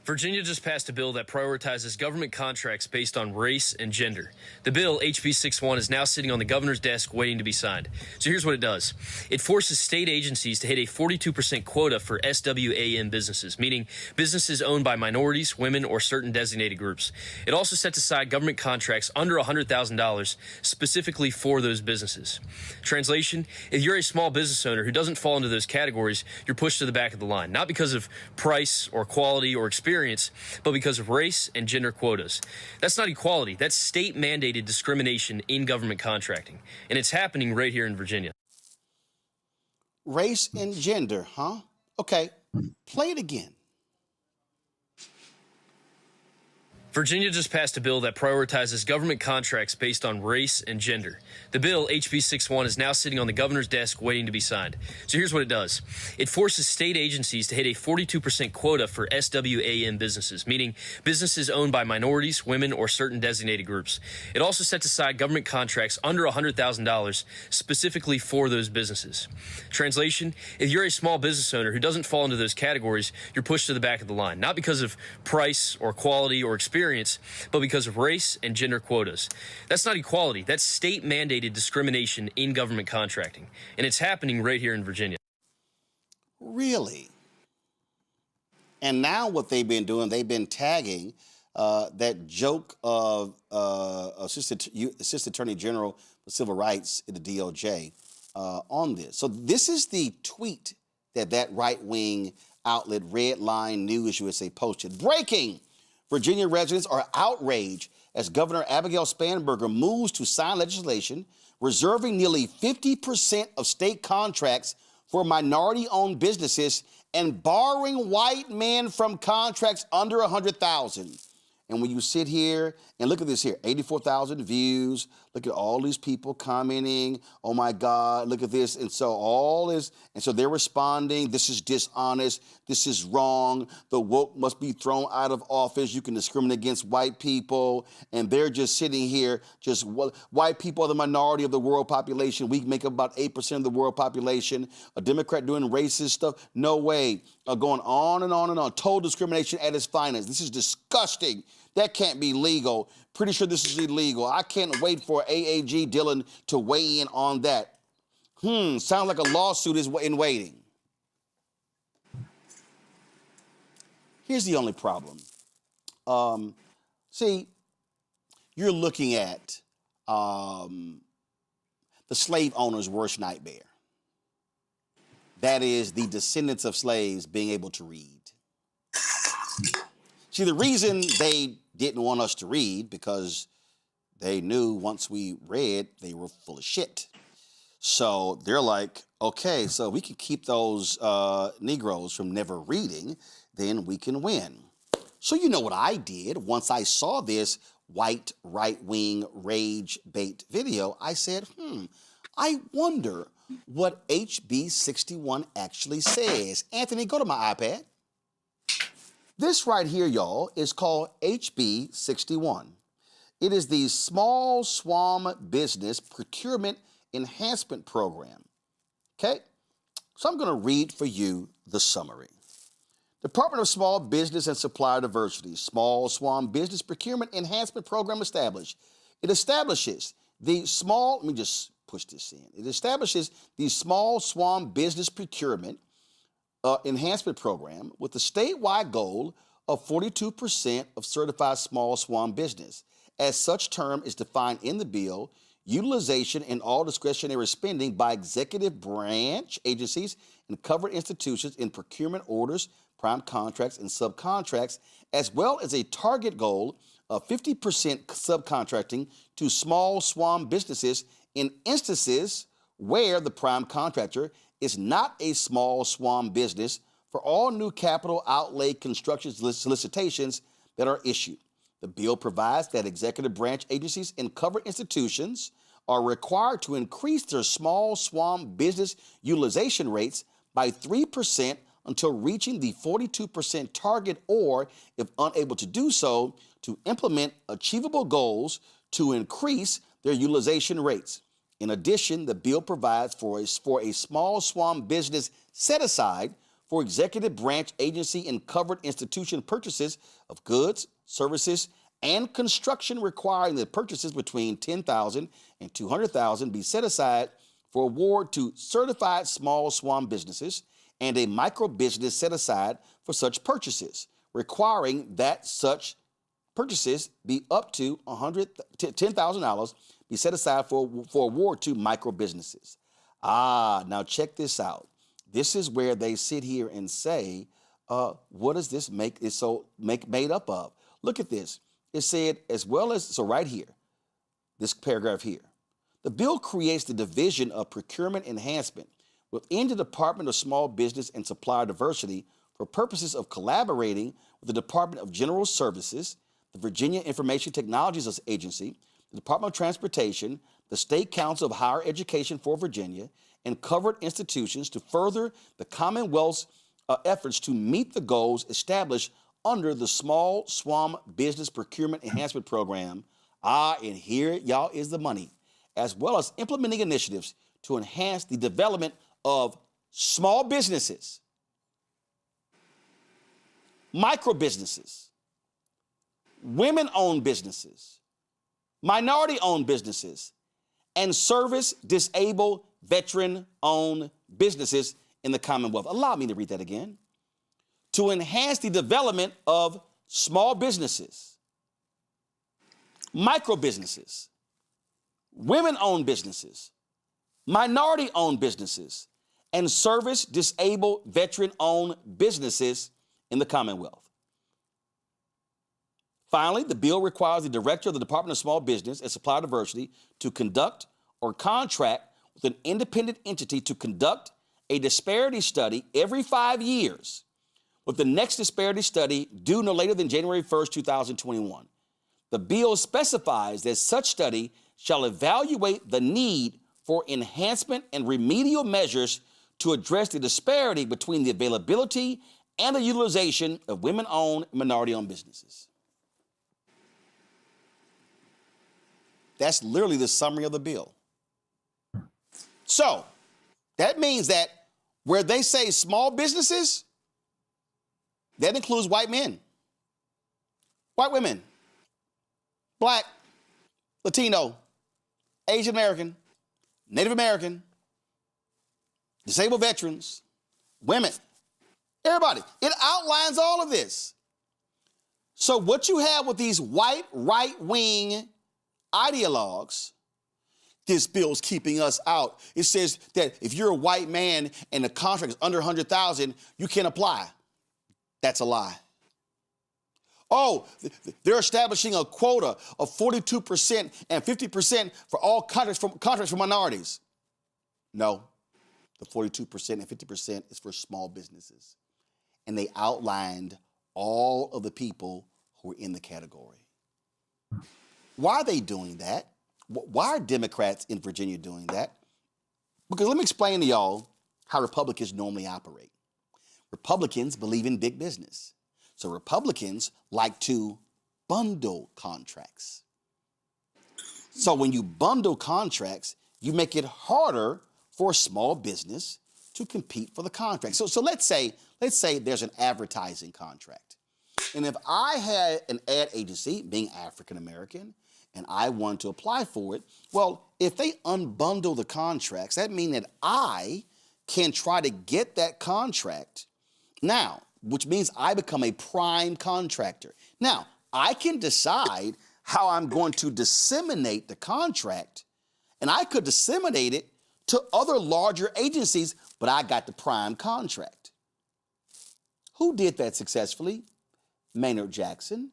Virginia just passed a bill that prioritizes government contracts based on race and gender. The bill, HB 61, is now sitting on the governor's desk waiting to be signed. So here's what it does. It forces state agencies to hit a 42% quota for SWAM businesses, meaning businesses owned by minorities, women, or certain designated groups. It also sets aside government contracts under $100,000 specifically for those businesses. Translation, if you're a small business owner who doesn't fall into those categories, you're pushed to the back of the line, not because of price or quality or experience, but because of race and gender quotas. That's not equality. That's state-mandated discrimination in government contracting. And it's happening right here in Virginia. Race and gender, huh? Okay, play it again. Virginia just passed a bill that prioritizes government contracts based on race and gender. The bill, HB 61, is now sitting on the governor's desk waiting to be signed. So here's what it does. It forces state agencies to hit a 42% quota for SWAM businesses, meaning businesses owned by minorities, women, or certain designated groups. It also sets aside government contracts under $100,000 specifically for those businesses. Translation, if you're a small business owner who doesn't fall into those categories, you're pushed to the back of the line, not because of price or quality or experience, but because of race and gender quotas. That's not equality. That's state-mandated discrimination in government contracting. And it's happening right here in Virginia. Really? And now what they've been doing, they've been tagging that joke of Assistant Attorney General for Civil Rights at the DOJ on this. So this is the tweet that right-wing outlet Redline News USA posted. Breaking! Virginia residents are outraged as Governor Abigail Spanberger moves to sign legislation reserving nearly 50% of state contracts for minority-owned businesses and barring white men from contracts under 100,000. And when you sit here and look at this here, 84,000 views, look at all these people commenting, oh my God, look at this. And so they're responding, this is dishonest, this is wrong, the woke must be thrown out of office, you can discriminate against white people. And they're just sitting here, white people are the minority of the world population. We make up about 8% of the world population. A Democrat doing racist stuff, no way. Going on and on and on. Total discrimination at its finest. This is disgusting. That can't be legal. Pretty sure this is illegal. I can't wait for AAG Dillon to weigh in on that. Sounds like a lawsuit is in waiting. Here's the only problem. See, you're looking at the slave owner's worst nightmare. That is the descendants of slaves being able to read. See, the reason they didn't want us to read because they knew once we read, they were full of shit. So they're like, okay, so we can keep those Negroes from never reading, then we can win. So you know what I did once I saw this white right-wing rage bait video, I said, I wonder what HB 61 actually says. Anthony, go to my iPad. This right here, y'all, is called HB 61. It is the Small Swam Business Procurement Enhancement Program. Okay? So I'm going to read for you the summary. Department of Small Business and Supplier Diversity, Small Swam Business Procurement Enhancement Program established. It establishes the small, let me just push this in. It establishes the Small Swam Business Procurement Enhancement Program with the statewide goal of 42% of certified small swam business. As such term is defined in the bill, utilization and all discretionary spending by executive branch agencies and covered institutions in procurement orders, prime contracts, and subcontracts, as well as a target goal of 50% subcontracting to small swam businesses in instances where the prime contractor is not a small swam business for all new capital outlay construction solicitations that are issued. The bill provides that executive branch agencies and covered institutions are required to increase their small swam business utilization rates by 3% until reaching the 42% target, or, if unable to do so, to implement achievable goals to increase their utilization rates. In addition, the bill provides for a small swam business set-aside for executive branch agency and covered institution purchases of goods, services, and construction requiring that purchases between $10,000 and $200,000 be set aside for award to certified small swam businesses, and a micro business set aside for such purchases, requiring that such purchases be up to $10,000 be set aside for award to micro businesses. Now check this out. This is where they sit here and say, what does this make it made up of? Look at this. It said, as well as, so right here, this paragraph here, the bill creates the Division of Procurement Enhancement within the Department of Small Business and Supplier Diversity for purposes of collaborating with the Department of General Services, the Virginia Information Technologies Agency, the Department of Transportation, the State Council of Higher Education for Virginia, and covered institutions to further the Commonwealth's efforts to meet the goals established under the Small Swam Business Procurement Enhancement Program. And here, y'all, is the money, as well as implementing initiatives to enhance the development of small businesses, micro businesses, women-owned businesses, minority-owned businesses, and service-disabled, veteran-owned businesses in the Commonwealth. Allow me to read that again. To enhance the development of small businesses, micro businesses, women-owned businesses, minority-owned businesses, and service-disabled, veteran-owned businesses in the Commonwealth. Finally, the bill requires the Director of the Department of Small Business and Supplier Diversity to conduct or contract with an independent entity to conduct a disparity study every 5 years, with the next disparity study due no later than January 1st, 2021. The bill specifies that such study shall evaluate the need for enhancement and remedial measures to address the disparity between the availability and the utilization of women-owned and minority-owned businesses. That's literally the summary of the bill. So that means that where they say small businesses, that includes white men, white women, Black, Latino, Asian American, Native American, disabled veterans, women, everybody. It outlines all of this. So what you have with these white right-wing ideologues, this bill's keeping us out. It says that if you're a white man and the contract is under 100,000, you can't apply. That's a lie. Oh, they're establishing a quota of 42% and 50% for all contracts for minorities. No, the 42% and 50% is for small businesses. And they outlined all of the people who are in the category. Why are they doing that? Why are Democrats in Virginia doing that? Because let me explain to y'all how Republicans normally operate. Republicans believe in big business. So Republicans like to bundle contracts. So when you bundle contracts, you make it harder for a small business to compete for the contract. So let's say there's an advertising contract. And if I had an ad agency, being African American, and I wanted to apply for it, well, if they unbundle the contracts, that means that I can try to get that contract now, which means I become a prime contractor. Now, I can decide how I'm going to disseminate the contract, and I could disseminate it to other larger agencies, but I got the prime contract. Who did that successfully? Maynard Jackson.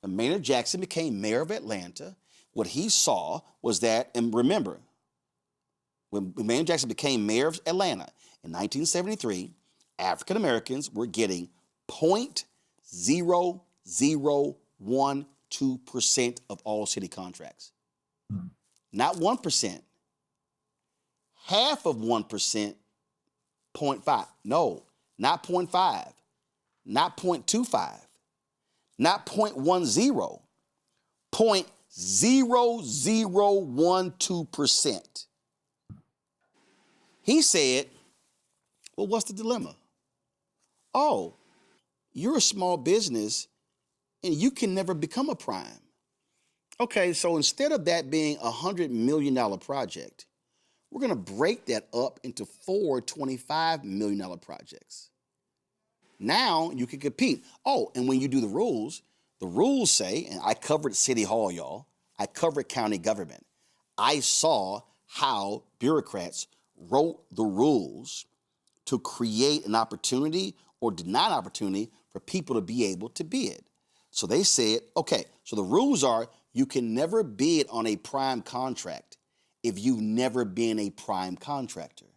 When Maynard Jackson became mayor of Atlanta, what he saw was that, and remember, when Maynard Jackson became mayor of Atlanta in 1973, African Americans were getting 0.0012% of all city contracts. Not 1%. Half of 1%, 0.5. No, not 0.5. Not 0.25. Not 0.10. 0.0012%. He said, well, what's the dilemma? Oh, you're a small business and you can never become a prime. Okay, so instead of that being a $100 million project, we're going to break that up into 4 $25 million projects. Now you can compete. Oh, and when you do the rules say, and I covered City Hall, y'all. I covered county government. I saw how bureaucrats wrote the rules to create an opportunity or deny an opportunity for people to be able to bid. So they said, okay, so the rules are you can never bid on a prime contract if you've never been a prime contractor.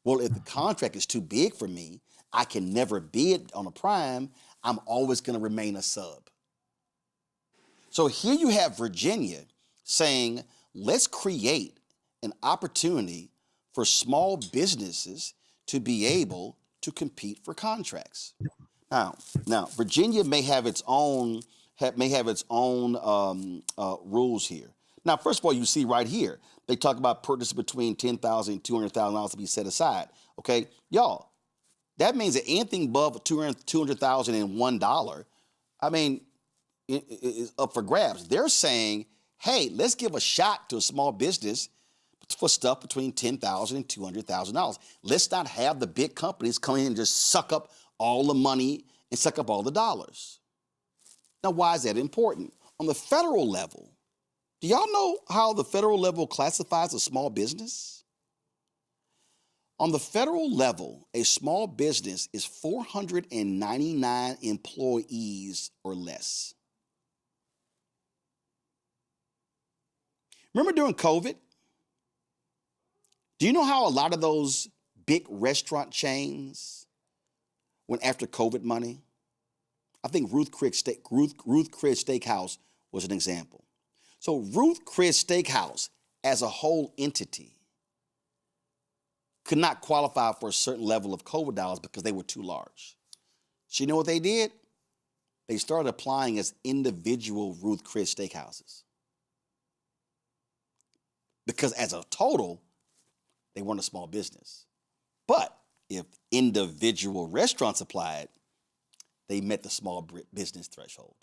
Well, if the contract is too big for me, I can never bid on a prime, I'm always going to remain a sub. So here you have Virginia saying, let's create an opportunity for small businesses to be able to compete for contracts. Now, Virginia may have its own rules here. Now, first of all, you see right here, they talk about purchases between $10,000 and $200,000 to be set aside. Okay, y'all, that means that anything above $200,000 and $1, I mean, is up for grabs. They're saying, hey, let's give a shot to a small business for stuff between $10,000 and $200,000. Let's not have the big companies come in and just suck up all the money and suck up all the dollars. Now, why is that important? On the federal level, do y'all know how the federal level classifies a small business? On the federal level, a small business is 499 employees or less. Remember during COVID? Do you know how a lot of those big restaurant chains went after COVID money. I think Ruth Chris Steakhouse was an example. So Ruth Chris Steakhouse as a whole entity could not qualify for a certain level of COVID dollars because they were too large. So you know what they did? They started applying as individual Ruth Chris Steakhouses. Because as a total, they weren't a small business. But if individual restaurants applied, they met the small business threshold.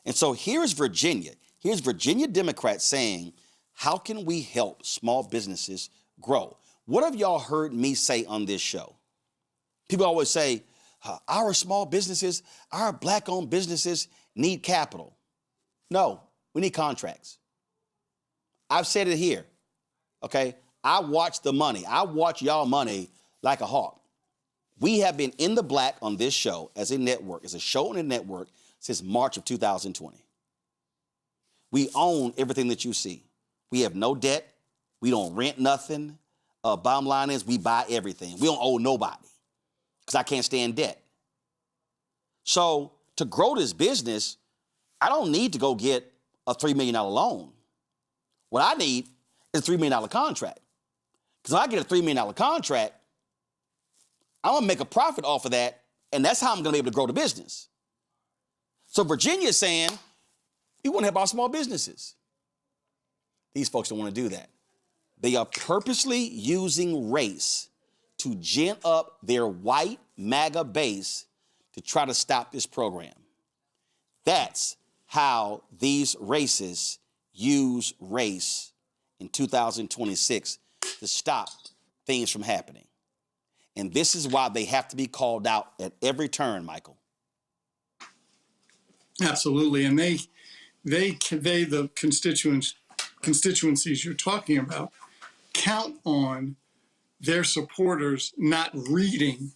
And so here's Virginia. Here's Virginia Democrats saying, how can we help small businesses grow? What have y'all heard me say on this show? People always say, our small businesses, our black-owned businesses need capital. No, we need contracts. I've said it here, okay? I watch the money. I watch y'all money like a hawk. We have been in the black on this show as a network, as a show on a network, since March of 2020. We own everything that you see. We have no debt. We don't rent nothing. Bottom line is we buy everything. We don't owe nobody because I can't stand debt. So to grow this business, I don't need to go get a $3 million loan. What I need is a $3 million contract. Because if I get a $3 million contract, I'm going to make a profit off of that, and that's how I'm going to be able to grow the business. So Virginia is saying, we want to help our small businesses. These folks don't want to do that. They are purposely using race to gin up their white MAGA base to try to stop this program. That's how these racists use race in 2026 to stop things from happening. And this is why they have to be called out at every turn, Michael. Absolutely. And they the constituencies you're talking about, count on their supporters not reading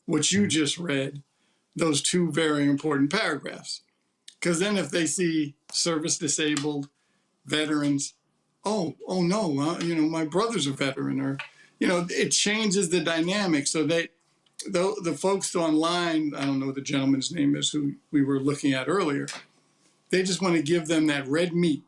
what you just read, those two very important paragraphs. Because then if they see service disabled, veterans, oh no, my brother's a veteran, or, it changes the dynamic. So the folks online, I don't know what the gentleman's name is who we were looking at earlier, they just want to give them that red meat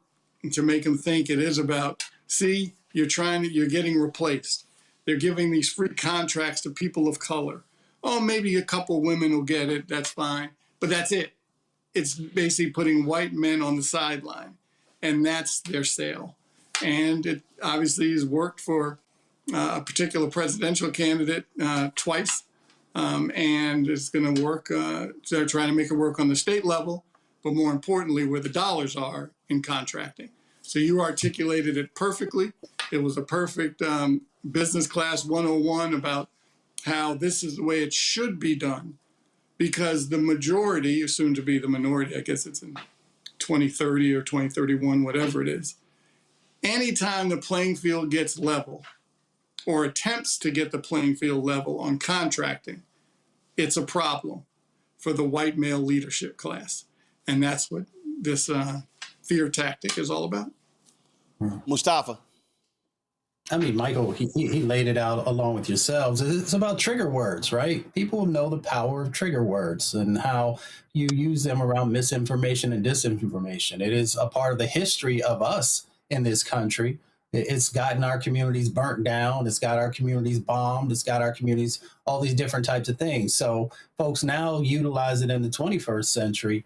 to make them think it is about, see, you're getting replaced. They're giving these free contracts to people of color. Oh, maybe a couple women will get it, that's fine. But that's it. It's basically putting white men on the sideline, and that's their sale. And it obviously has worked for a particular presidential candidate twice, and it's going to work. They're trying to make it work on the state level, but more importantly, where the dollars are in contracting. So you articulated it perfectly. It was a perfect business class 101 about how this is the way it should be done, because the majority, soon to be the minority, I guess it's in 2030 or 2031, whatever it is, anytime the playing field gets level or attempts to get the playing field level on contracting, it's a problem for the white male leadership class. And that's what this fear tactic is all about. Mustafa. I mean, Michael, he laid it out along with yourselves. It's about trigger words, right? People know the power of trigger words and how you use them around misinformation and disinformation. It is a part of the history of us in this country. It's gotten our communities burnt down. It's got our communities bombed. It's got our communities, all these different types of things. So folks now utilize it in the 21st century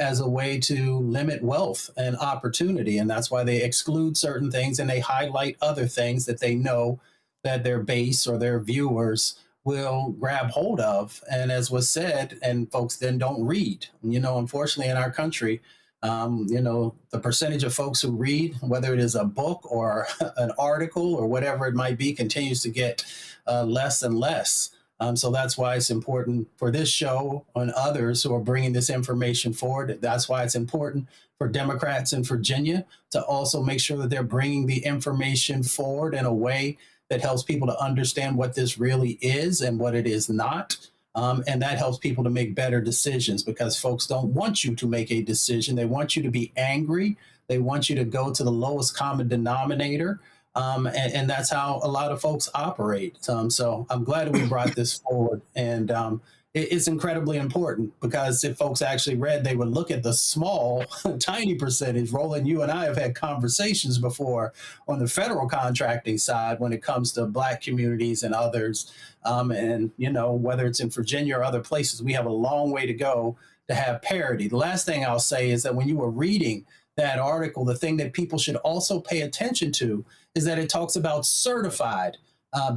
as a way to limit wealth and opportunity. And that's why they exclude certain things and they highlight other things that they know that their base or their viewers will grab hold of. And as was said, and folks then don't read. Unfortunately in our country, the percentage of folks who read, whether it is a book or an article or whatever it might be, continues to get less and less. So that's why it's important for this show and others who are bringing this information forward. That's why it's important for Democrats in Virginia to also make sure that they're bringing the information forward in a way that helps people to understand what this really is and what it is not. And that helps people to make better decisions, because folks don't want you to make a decision. They want you to be angry. They want you to go to the lowest common denominator. And that's how a lot of folks operate. So I'm glad we brought this forward. And it's incredibly important because if folks actually read, they would look at the small, tiny percentage. Roland, you and I have had conversations before on the federal contracting side when it comes to Black communities and others. And, you know, whether it's in Virginia or other places, we have a long way to go to have parity. The last thing I'll say is that when you were reading that article, the thing that people should also pay attention to is that it talks about certified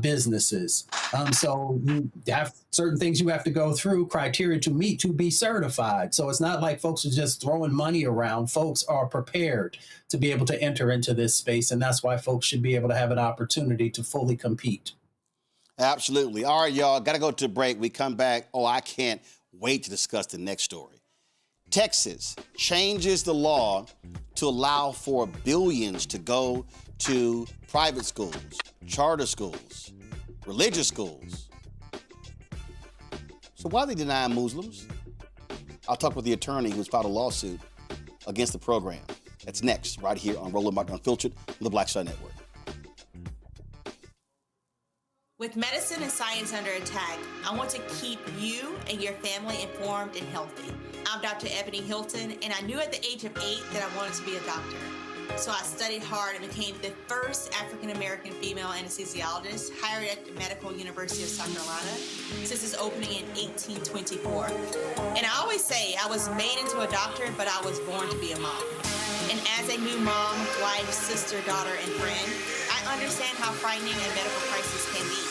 businesses. So you have certain things you have to go through, criteria to meet to be certified. So it's not like folks are just throwing money around. Folks are prepared to be able to enter into this space. And that's why folks should be able to have an opportunity to fully compete. Absolutely. All right, y'all, got to go to a break. We come back. Oh, I can't wait to discuss the next story. Texas changes the law to allow for billions to go to private schools, charter schools, religious schools. So why are they denying Muslims? I'll talk with the attorney who's filed a lawsuit against the program. That's next, right here on Roland Martin Unfiltered on the Black Star Network. With medicine and science under attack, I want to keep you and your family informed and healthy. I'm Dr. Ebony Hilton, and I knew at the age of 8 that I wanted to be a doctor. So I studied hard and became the first African-American female anesthesiologist hired at the Medical University of South Carolina since its opening in 1824. And I always say I was made into a doctor, but I was born to be a mom. And as a new mom, wife, sister, daughter, and friend, I understand how frightening a medical crisis can be.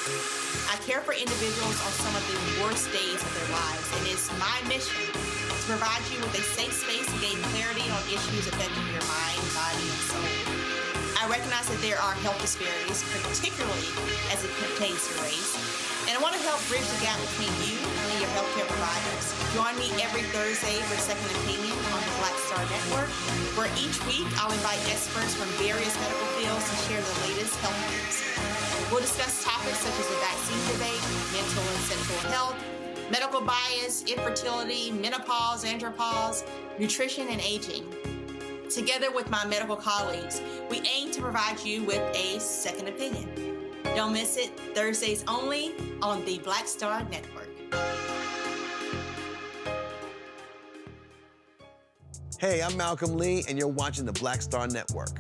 I care for individuals on some of the worst days of their lives, and it's my mission to provide you with a safe space to gain clarity on issues affecting your mind, body, and soul. I recognize that there are health disparities, particularly as it pertains to race, and I want to help bridge the gap between you and your healthcare providers. Join me every Thursday for Second Opinion on the Black Star Network, where each week I'll invite experts from various medical fields to share the latest health news. We'll discuss topics such as the vaccine debate, mental and sexual health, medical bias, infertility, menopause, andropause, nutrition, and aging. Together with my medical colleagues, we aim to provide you with a second opinion. Don't miss it, Thursdays only on the Black Star Network. Hey, I'm Malcolm Lee, and you're watching the Black Star Network.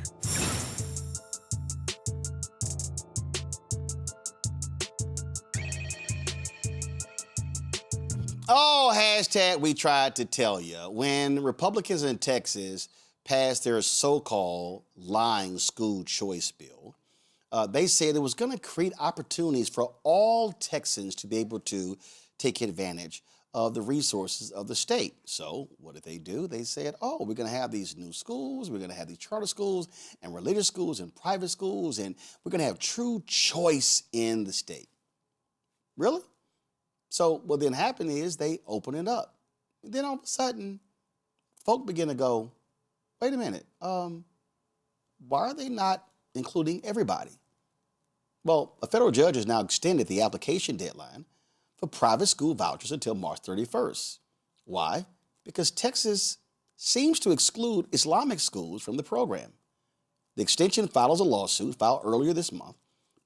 Oh, hashtag we tried to tell you. When Republicans in Texas passed their so-called lying school choice bill, they said it was going to create opportunities for all Texans to be able to take advantage of the resources of the state. So what did they do? They said, oh, we're going to have these new schools, we're going to have these charter schools and religious schools and private schools, and we're going to have true choice in the state. Really? So what then happened is they open it up. And then all of a sudden, folk begin to go, wait a minute, why are they not including everybody? Well, a federal judge has now extended the application deadline for private school vouchers until March 31st. Why? Because Texas seems to exclude Islamic schools from the program. The extension follows a lawsuit filed earlier this month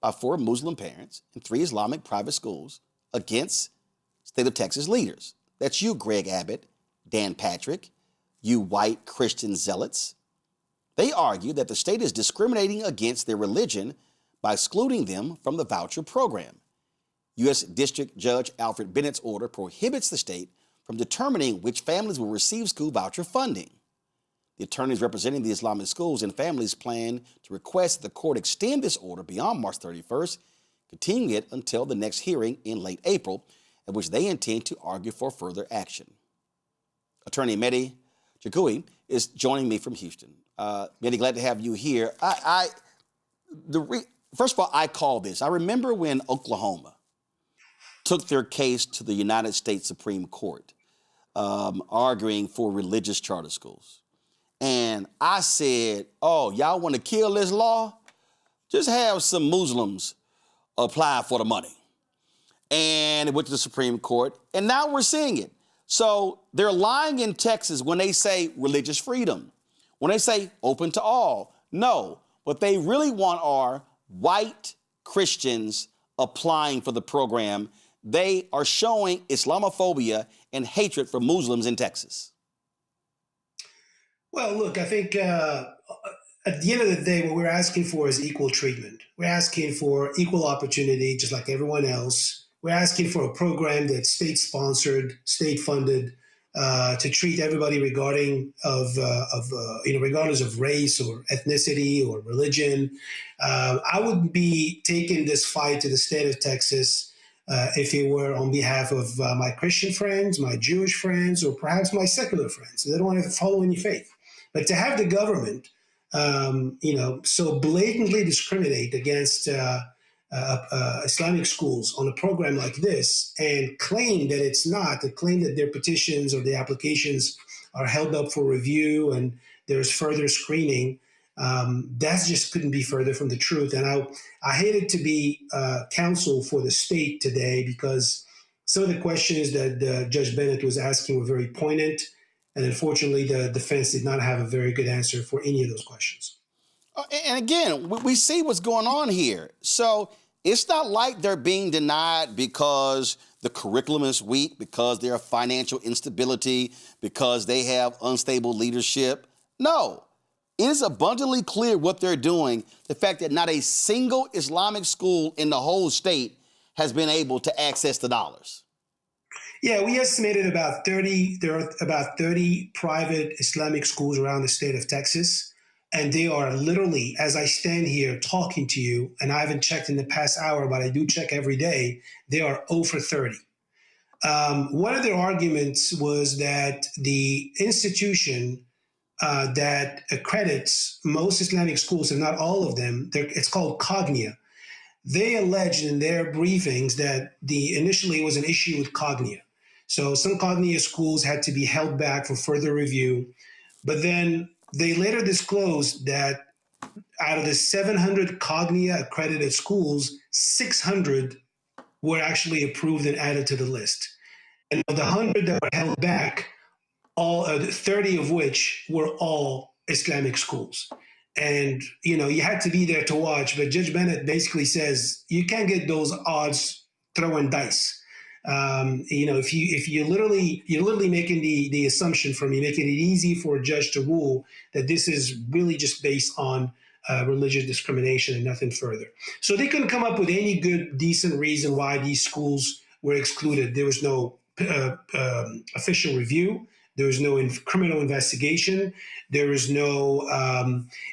by 4 Muslim parents and 3 Islamic private schools against state of Texas leaders. That's you, Greg Abbott, Dan Patrick, you white Christian zealots. They argue that the state is discriminating against their religion by excluding them from the voucher program. U.S. District Judge Alfred Bennett's order prohibits the state from determining which families will receive school voucher funding. The attorneys representing the Islamic schools and families plan to request that the court extend this order beyond March 31st, continuing it until the next hearing in late April, at which they intend to argue for further action. Attorney Mehdi Jagui is joining me from Houston. Mehdi, glad to have you here. First of all, I call this. I remember when Oklahoma took their case to the United States Supreme Court, arguing for religious charter schools. And I said, oh, y'all want to kill this law? Just have some Muslims apply for the money. And it went to the Supreme Court, and now we're seeing it. So they're lying in Texas when they say religious freedom, when they say open to all. No, what they really want are white Christians applying for the program. They are showing Islamophobia and hatred for Muslims in Texas. Well, look, I think at the end of the day, what we're asking for is equal treatment. We're asking for equal opportunity, just like everyone else. We're asking for a program that's state-sponsored, state-funded, to treat everybody regardless of race or ethnicity or religion. I would be taking this fight to the state of Texas if it were on behalf of my Christian friends, my Jewish friends, or perhaps my secular friends. They don't want to follow any faith. But to have the government, so blatantly discriminate against Islamic schools on a program like this and claim that it's not, and claim that their petitions or the applications are held up for review and there's further screening, that just couldn't be further from the truth. And I hated to be counsel for the state today because some of the questions that Judge Bennett was asking were very poignant. And unfortunately, the defense did not have a very good answer for any of those questions. And again, we see what's going on here. So it's not like they're being denied because the curriculum is weak, because there are financial instability, because they have unstable leadership. No, it is abundantly clear what they're doing. The fact that not a single Islamic school in the whole state has been able to access the dollars. Yeah, we estimated about 30. There are about 30 private Islamic schools around the state of Texas, and they are literally, as I stand here talking to you, and I haven't checked in the past hour, but I do check every day, they are 0 for 30. One of their arguments was that the institution that accredits most Islamic schools, and not all of them, it's called Cognia. They alleged in their briefings that initially it was an issue with Cognia. So some Cognia schools had to be held back for further review. But then they later disclosed that out of the 700 Cognia accredited schools, 600 were actually approved and added to the list. And of the 100 that were held back, 30 of which were all Islamic schools. And, you had to be there to watch. But Judge Bennett basically says you can't get those odds throwing dice. If you're literally making the assumption from you, making it easy for a judge to rule that this is really just based on religious discrimination and nothing further. So they couldn't come up with any good, decent reason why these schools were excluded. There was no official review. There was no criminal investigation. There was no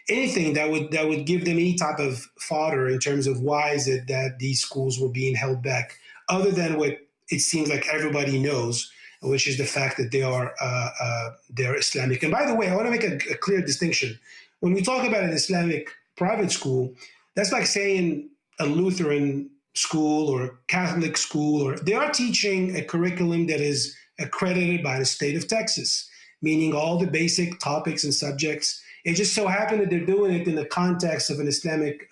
anything that would give them any type of fodder in terms of why is it that these schools were being held back, other than what it seems like everybody knows, which is the fact that they're Islamic. And by the way, I want to make a clear distinction. When we talk about an Islamic private school, that's like saying a Lutheran school or Catholic school, or they are teaching a curriculum that is accredited by the state of Texas, meaning all the basic topics and subjects. It just so happened that they're doing it in the context of an Islamic,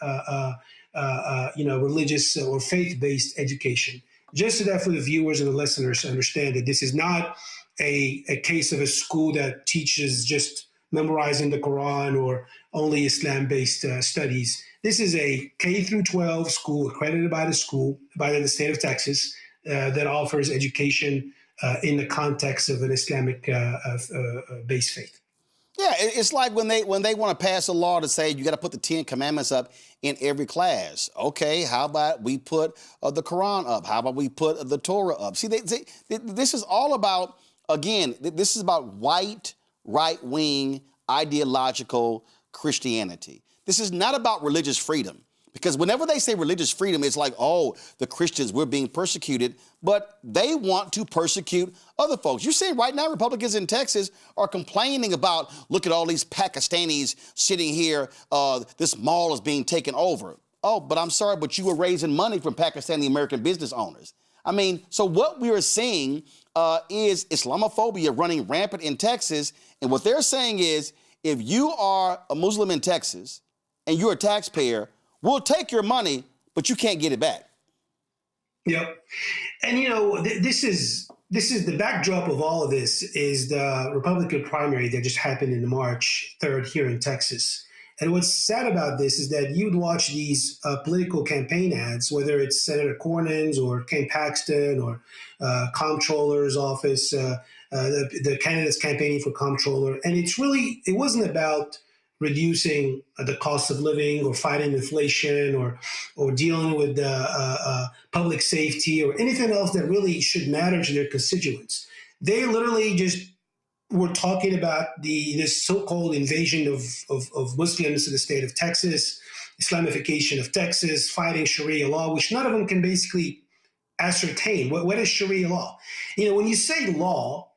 religious or faith-based education. Just so that for the viewers and the listeners to understand that this is not a case of a school that teaches just memorizing the Quran or only Islam-based studies. This is a K through 12 school accredited by the state of Texas that offers education in the context of an Islamic based faith. Yeah, it's like when they want to pass a law to say you got to put the 10 Commandments up in every class. Okay, how about we put the Quran up? How about we put the Torah up? See, this is all about, again, this is about white, right-wing, ideological Christianity. This is not about religious freedom. Because whenever they say religious freedom, it's like, oh, the Christians, we're being persecuted. But they want to persecute other folks. You're saying right now Republicans in Texas are complaining about, look at all these Pakistanis sitting here. This mall is being taken over. Oh, but I'm sorry, but you were raising money from Pakistani American business owners. I mean, so what we are seeing is Islamophobia running rampant in Texas. And what they're saying is, if you are a Muslim in Texas and you're a taxpayer, we'll take your money, but you can't get it back. Yep. And, this is the backdrop of all of this is the Republican primary that just happened in March 3rd here in Texas. And what's sad about this is that you'd watch these political campaign ads, whether it's Senator Cornyn's or Ken Paxton or Comptroller's office, the candidates campaigning for Comptroller. And it wasn't about reducing the cost of living or fighting inflation or dealing with public safety or anything else that really should matter to their constituents. They literally just were talking about this so-called invasion of Muslims to the state of Texas, Islamification of Texas, fighting Sharia law, which none of them can basically ascertain. What is Sharia law? When you say law,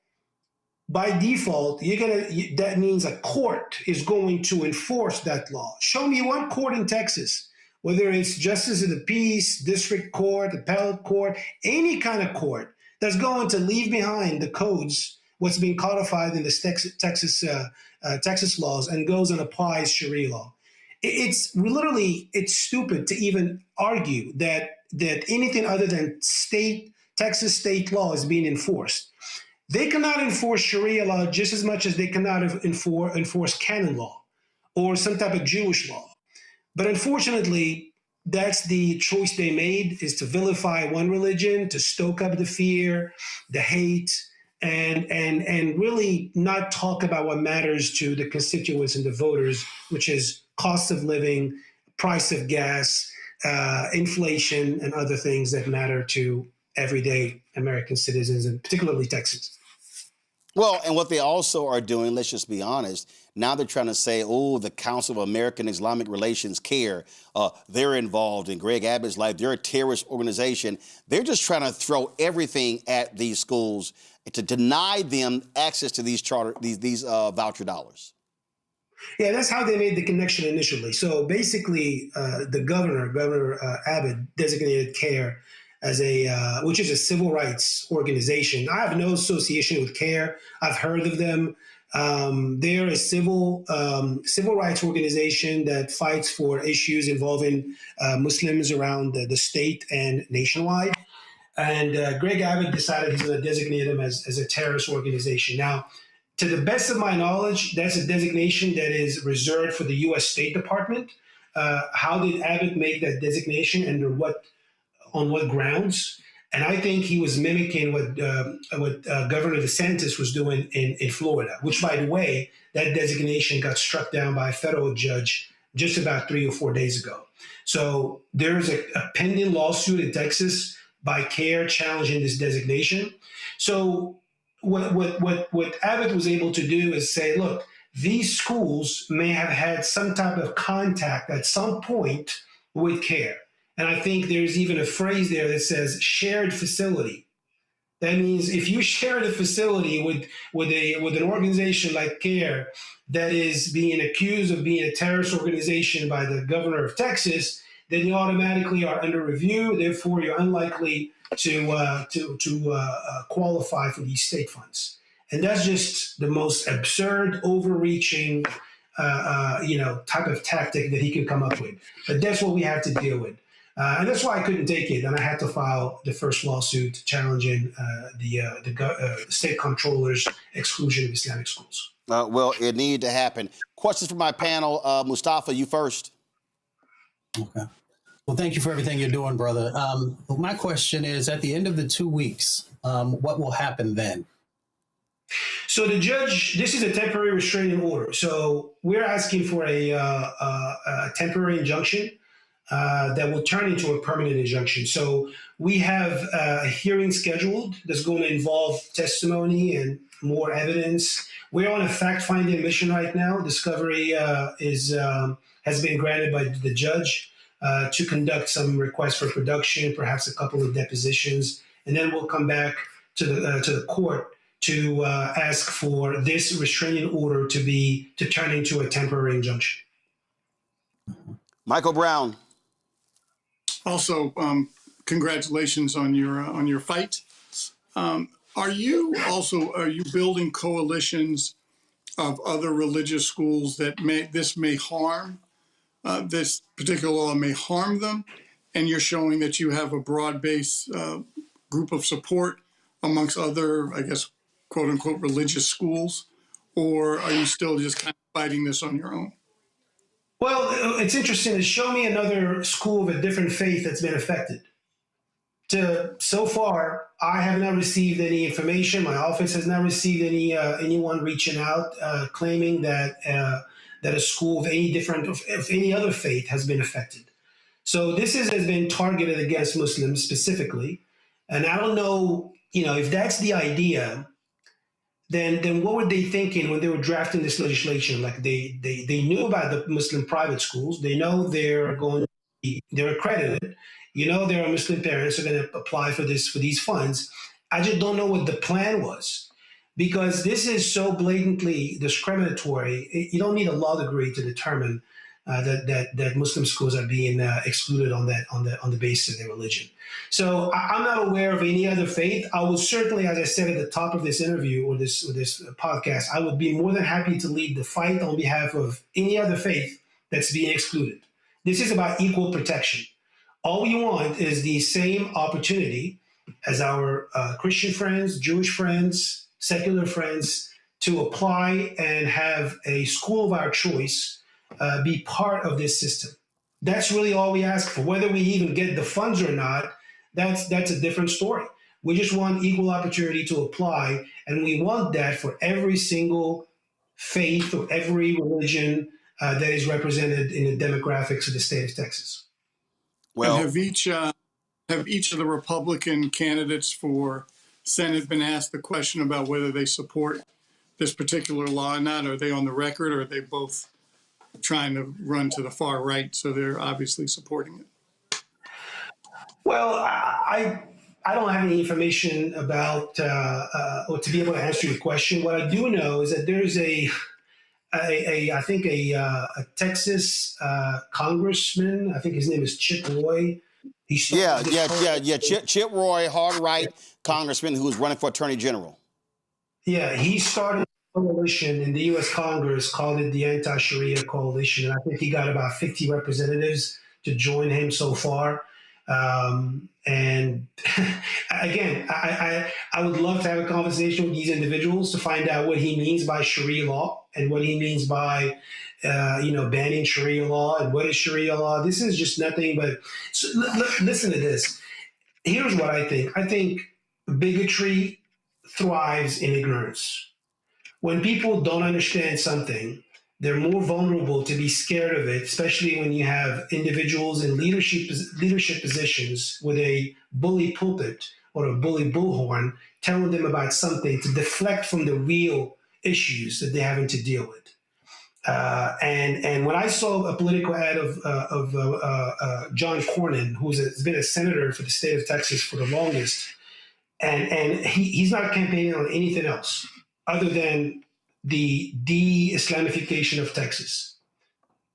by default, that means a court is going to enforce that law. Show me one court in Texas, whether it's Justice of the Peace, District Court, Appellate Court, any kind of court that's going to leave behind the codes, what's being codified in the Texas laws, and goes and applies Sharia law. It's stupid to even argue that anything other than Texas state law is being enforced. They cannot enforce Sharia law just as much as they cannot enforce canon law or some type of Jewish law. But unfortunately, that's the choice they made, is to vilify one religion, to stoke up the fear, the hate, and really not talk about what matters to the constituents and the voters, which is cost of living, price of gas, inflation, and other things that matter to everyday American citizens, and particularly Texans. Well, and what they also are doing, let's just be honest, now they're trying to say, oh, the Council of American Islamic Relations care. They're involved in Greg Abbott's life. They're a terrorist organization. They're just trying to throw everything at these schools to deny them access to these voucher dollars. Yeah, that's how they made the connection initially. So basically, the Governor Abbott, designated CARE as which is a civil rights organization. I have no association with CARE. I've heard of them. They're a civil rights organization that fights for issues involving Muslims around the state and nationwide. And Greg Abbott decided he's going to designate them as a terrorist organization. Now, to the best of my knowledge, that's a designation that is reserved for the U.S. State Department. How did Abbott make that designation, and on what grounds? And I think he was mimicking what Governor DeSantis was doing in Florida, which, by the way, that designation got struck down by a federal judge just about 3 or 4 days ago. So there's a pending lawsuit in Texas by CARE challenging this designation. So what Abbott was able to do is say, look, these schools may have had some type of contact at some point with CARE. And I think there's even a phrase there that says shared facility. That means if you share the facility with an organization like CARE that is being accused of being a terrorist organization by the governor of Texas, then you automatically are under review. Therefore, you're unlikely to qualify for these state funds. And that's just the most absurd, overreaching, type of tactic that he can come up with. But that's what we have to deal with. And that's why I couldn't take it, and I had to file the first lawsuit challenging the state comptroller's exclusion of Islamic schools. Well, it needed to happen. Questions from my panel. Mustafa, you first. Okay. Well, thank you for everything you're doing, brother. My question is, at the end of the 2 weeks, what will happen then? So the judge, this is a temporary restraining order. So we're asking for a temporary injunction that will turn into a permanent injunction. So we have a hearing scheduled that's going to involve testimony and more evidence. We're on a fact-finding mission right now. Discovery has been granted by the judge to conduct some requests for production, perhaps a couple of depositions, and then we'll come back to the court to ask for this restraining order to turn into a temporary injunction. Michael Brown. Also, congratulations on your fight. Are you building coalitions of other religious schools that may harm? This particular law may harm them, and you're showing that you have a broad-based group of support amongst other, I guess, quote-unquote religious schools, or are you still just kind of fighting this on your own? Well, it's interesting to show me another school of a different faith that's been affected. So far, I have not received any information. My office has not received anyone reaching out claiming that a school of any other faith has been affected. So this has been targeted against Muslims specifically, and I don't know, if that's the idea. Then what were they thinking when they were drafting this legislation? Like they knew about the Muslim private schools. They know they're accredited. There are Muslim parents who are going to apply for these funds. I just don't know what the plan was, because this is so blatantly discriminatory. You don't need a law degree to determine that Muslim schools are being excluded on the basis of their religion. So I'm not aware of any other faith. I will certainly, as I said at the top of this interview or this podcast, I would be more than happy to lead the fight on behalf of any other faith that's being excluded. This is about equal protection. All we want is the same opportunity as our Christian friends, Jewish friends, secular friends to apply and have a school of our choice be part of this system. That's really all we ask for. Whether we even get the funds or not, that's a different story. We just want equal opportunity to apply, and we want that for every single faith or every religion that is represented in the demographics of the state of Texas. Well, have each of the Republican candidates for Senate been asked the question about whether they support this particular law or not? Are they on the record, or are they both trying to run to the far right, so they're obviously supporting it? Well, I don't have any information about or to be able to answer your question. What I do know is that there's I think a Texas congressman. I think his name is Chip Roy. Chip Roy, hard right congressman who was running for attorney general. Yeah, he started a coalition in the U.S. Congress, called it the Anti-Sharia Coalition. And I think he got about 50 representatives to join him so far. And again, I would love to have a conversation with these individuals to find out what he means by Sharia law and what he means by, banning Sharia law and what is Sharia law. This is just nothing but, listen to this. Here's what I think. I think bigotry thrives in ignorance. When people don't understand something, they're more vulnerable to be scared of it, especially when you have individuals in leadership positions with a bully pulpit or a bully bullhorn telling them about something to deflect from the real issues that they're having to deal with. And when I saw a political ad of John Cornyn, has been a senator for the state of Texas for the longest, and he's not campaigning on anything else other than the de-Islamification of Texas.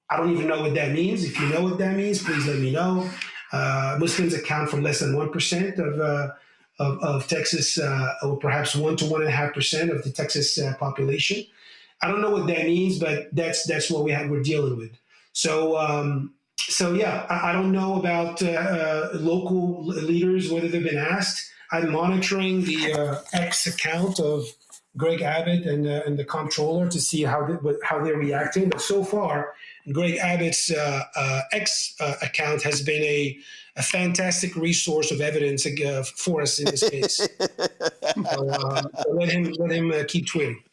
I don't even know what that means. If you know what that means, please let me know. Muslims account for less than 1% of Texas, or perhaps 1 to 1.5% of the Texas population. I don't know what that means, but that's what we're dealing with. So I don't know about local leaders, whether they've been asked. I'm monitoring the X account of Greg Abbott and the comptroller to see how they're reacting. But so far, Greg Abbott's X account has been a fantastic resource of evidence for us in this case. So let him keep tweeting.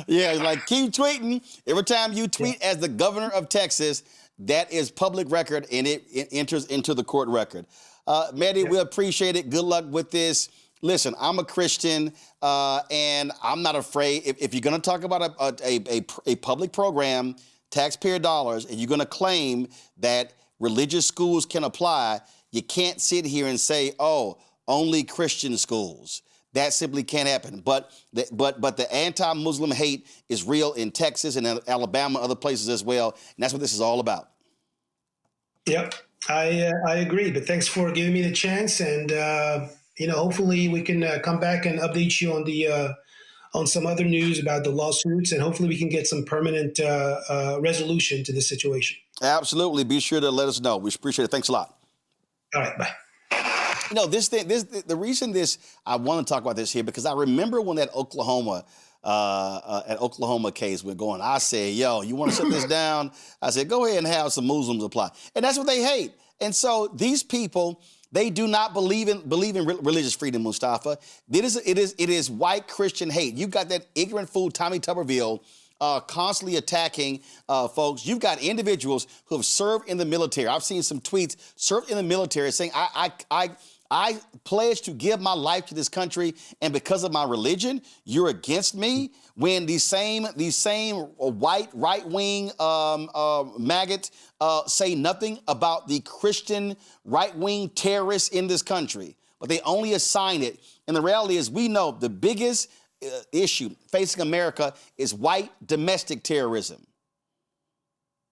Yeah, like keep tweeting. Every time you tweet as the governor of Texas, that is public record and it enters into the court record. Mehdi, we appreciate it. Good luck with this. Listen, I'm a Christian, and I'm not afraid. If you're going to talk about a public program, taxpayer dollars, and you're going to claim that religious schools can apply, you can't sit here and say, oh, only Christian schools. That simply can't happen. But the anti-Muslim hate is real in Texas and Alabama, other places as well, and that's what this is all about. Yep, I agree. But thanks for giving me the chance, and hopefully we can come back and update you on some other news about the lawsuits, and hopefully we can get some permanent resolution to this situation. Absolutely. Be sure to let us know. We appreciate it. Thanks a lot. All right. Bye. The reason I want to talk about this here, because I remember when that Oklahoma an Oklahoma case we're going. I said, yo, you want to shut this down? I said, go ahead and have some Muslims apply. And that's what they hate. And so these people, they do not believe in religious freedom, Mustafa. It is white Christian hate. You've got that ignorant fool, Tommy Tuberville, constantly attacking folks. You've got individuals who have served in the military. I've seen some tweets, served in the military, saying, I pledge to give my life to this country, and because of my religion, you're against me. When these same white right-wing maggots say nothing about the Christian right-wing terrorists in this country, but they only assign it. And the reality is, we know the biggest issue facing America is white domestic terrorism.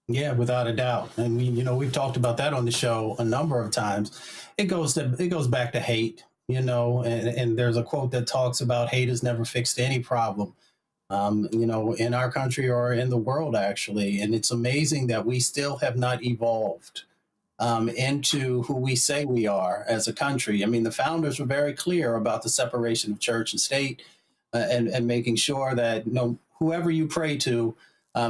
Yeah, without a doubt. And we've talked about that on the show a number of times. It goes back to hate, and there's a quote that talks about hate has never fixed any problem, in our country or in the world, actually. And it's amazing that we still have not evolved into who we say we are as a country. I mean, the founders were very clear about the separation of church and state and making sure that whoever you pray to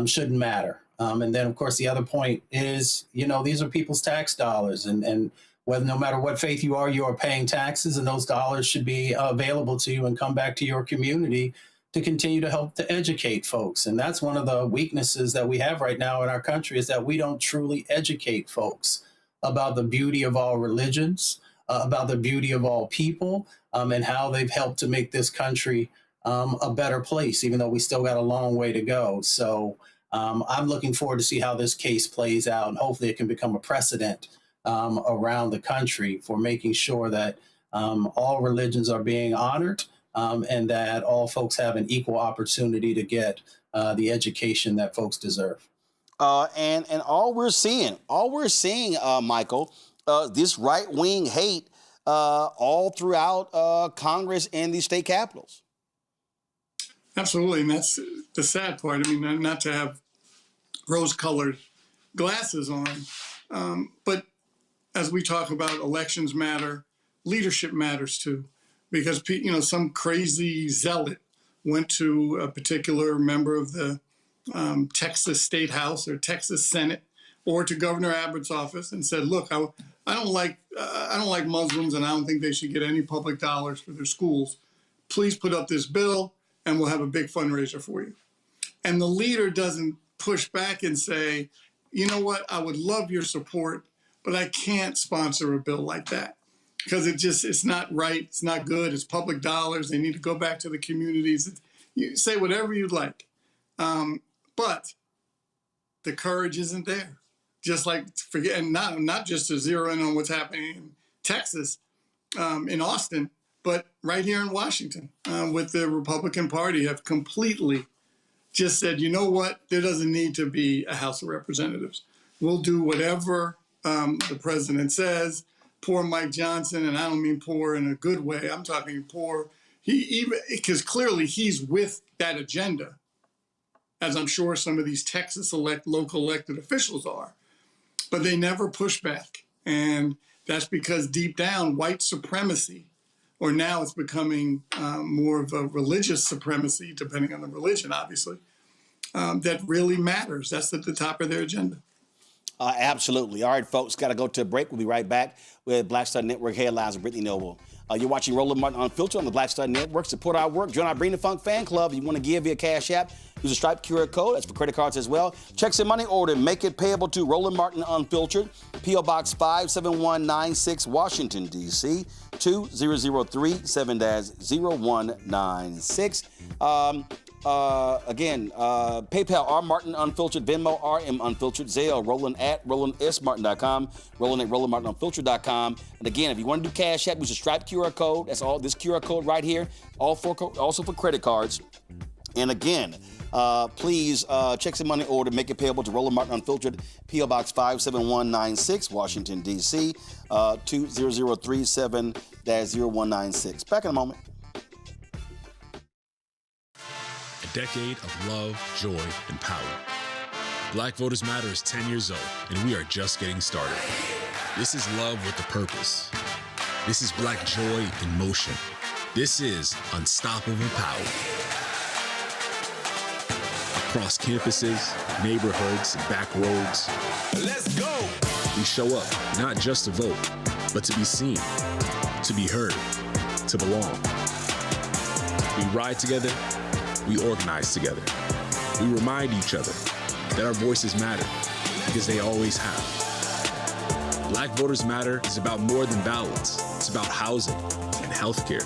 shouldn't matter. And then, of course, the other point is, these are people's tax dollars, and whether no matter what faith you are paying taxes, and those dollars should be available to you and come back to your community to continue to help to educate folks. And that's one of the weaknesses that we have right now in our country, is that we don't truly educate folks about the beauty of all religions, about the beauty of all people, and how they've helped to make this country a better place, even though we still got a long way to go. So I'm looking forward to see how this case plays out, and hopefully it can become a precedent around the country for making sure that all religions are being honored, and that all folks have an equal opportunity to get the education that folks deserve. And all we're seeing, Michael, this right-wing hate all throughout Congress and the state capitals. Absolutely, and that's the sad part. I mean, not to have rose-colored glasses on, but as we talk about elections matter, leadership matters too, because some crazy zealot went to a particular member of the Texas State House or Texas Senate, or to Governor Abbott's office, and said, "Look, I don't like Muslims, and I don't think they should get any public dollars for their schools. Please put up this bill, and we'll have a big fundraiser for you." And the leader doesn't push back and say, "You know what, I would love your support, but I can't sponsor a bill like that because it's not right, it's not good, it's public dollars, they need to go back to the communities." You say whatever you'd like, but the courage isn't there. Just like, and not just to zero in on what's happening in Texas, in Austin, but right here in Washington, with the Republican Party, have completely just said, you know what, there doesn't need to be a House of Representatives. We'll do whatever the president says. Poor Mike Johnson, and I don't mean poor in a good way, I'm talking poor, because clearly he's with that agenda, as I'm sure some of these Texas local elected officials are, but they never push back. And that's because deep down, white supremacy, or now it's becoming more of a religious supremacy, depending on the religion, obviously, that really matters. That's at the top of their agenda. Absolutely. All right, folks, got to go to a break. We'll be right back with Black Star Network headlines with Brittany Noble. You're watching Roland Martin Unfiltered on the Black Star Network. Support our work. Join our Bring the Funk fan club. If you want to give via Cash App, use a Stripe QR code. That's for credit cards as well. Checks and money order. Make it payable to Roland Martin Unfiltered. P.O. Box 57196, Washington, D.C. 20037-0196. Again, PayPal, R Martin Unfiltered, Venmo, RM Unfiltered, Zelle, Roland at RolandSMartin.com, Roland at RolandMartinUnfiltered.com. And again, if you want to do Cash App, use a Stripe QR code. That's all, this QR code right here, also for credit cards. And again, please, checks and money order, make it payable to Roland Martin Unfiltered, P.O. Box 57196, Washington, D.C., 20037-0196. Back in a moment. A decade of love, joy, and power. Black Voters Matter is 10 years old, and we are just getting started. This is love with a purpose. This is Black joy in motion. This is unstoppable power. across campuses, neighborhoods, and back roads. Let's go! We show up not just to vote, but to be seen, to be heard, to belong. We ride together, we organize together. We remind each other that our voices matter, because they always have. Black Voters Matter is about more than ballots. It's about housing and healthcare,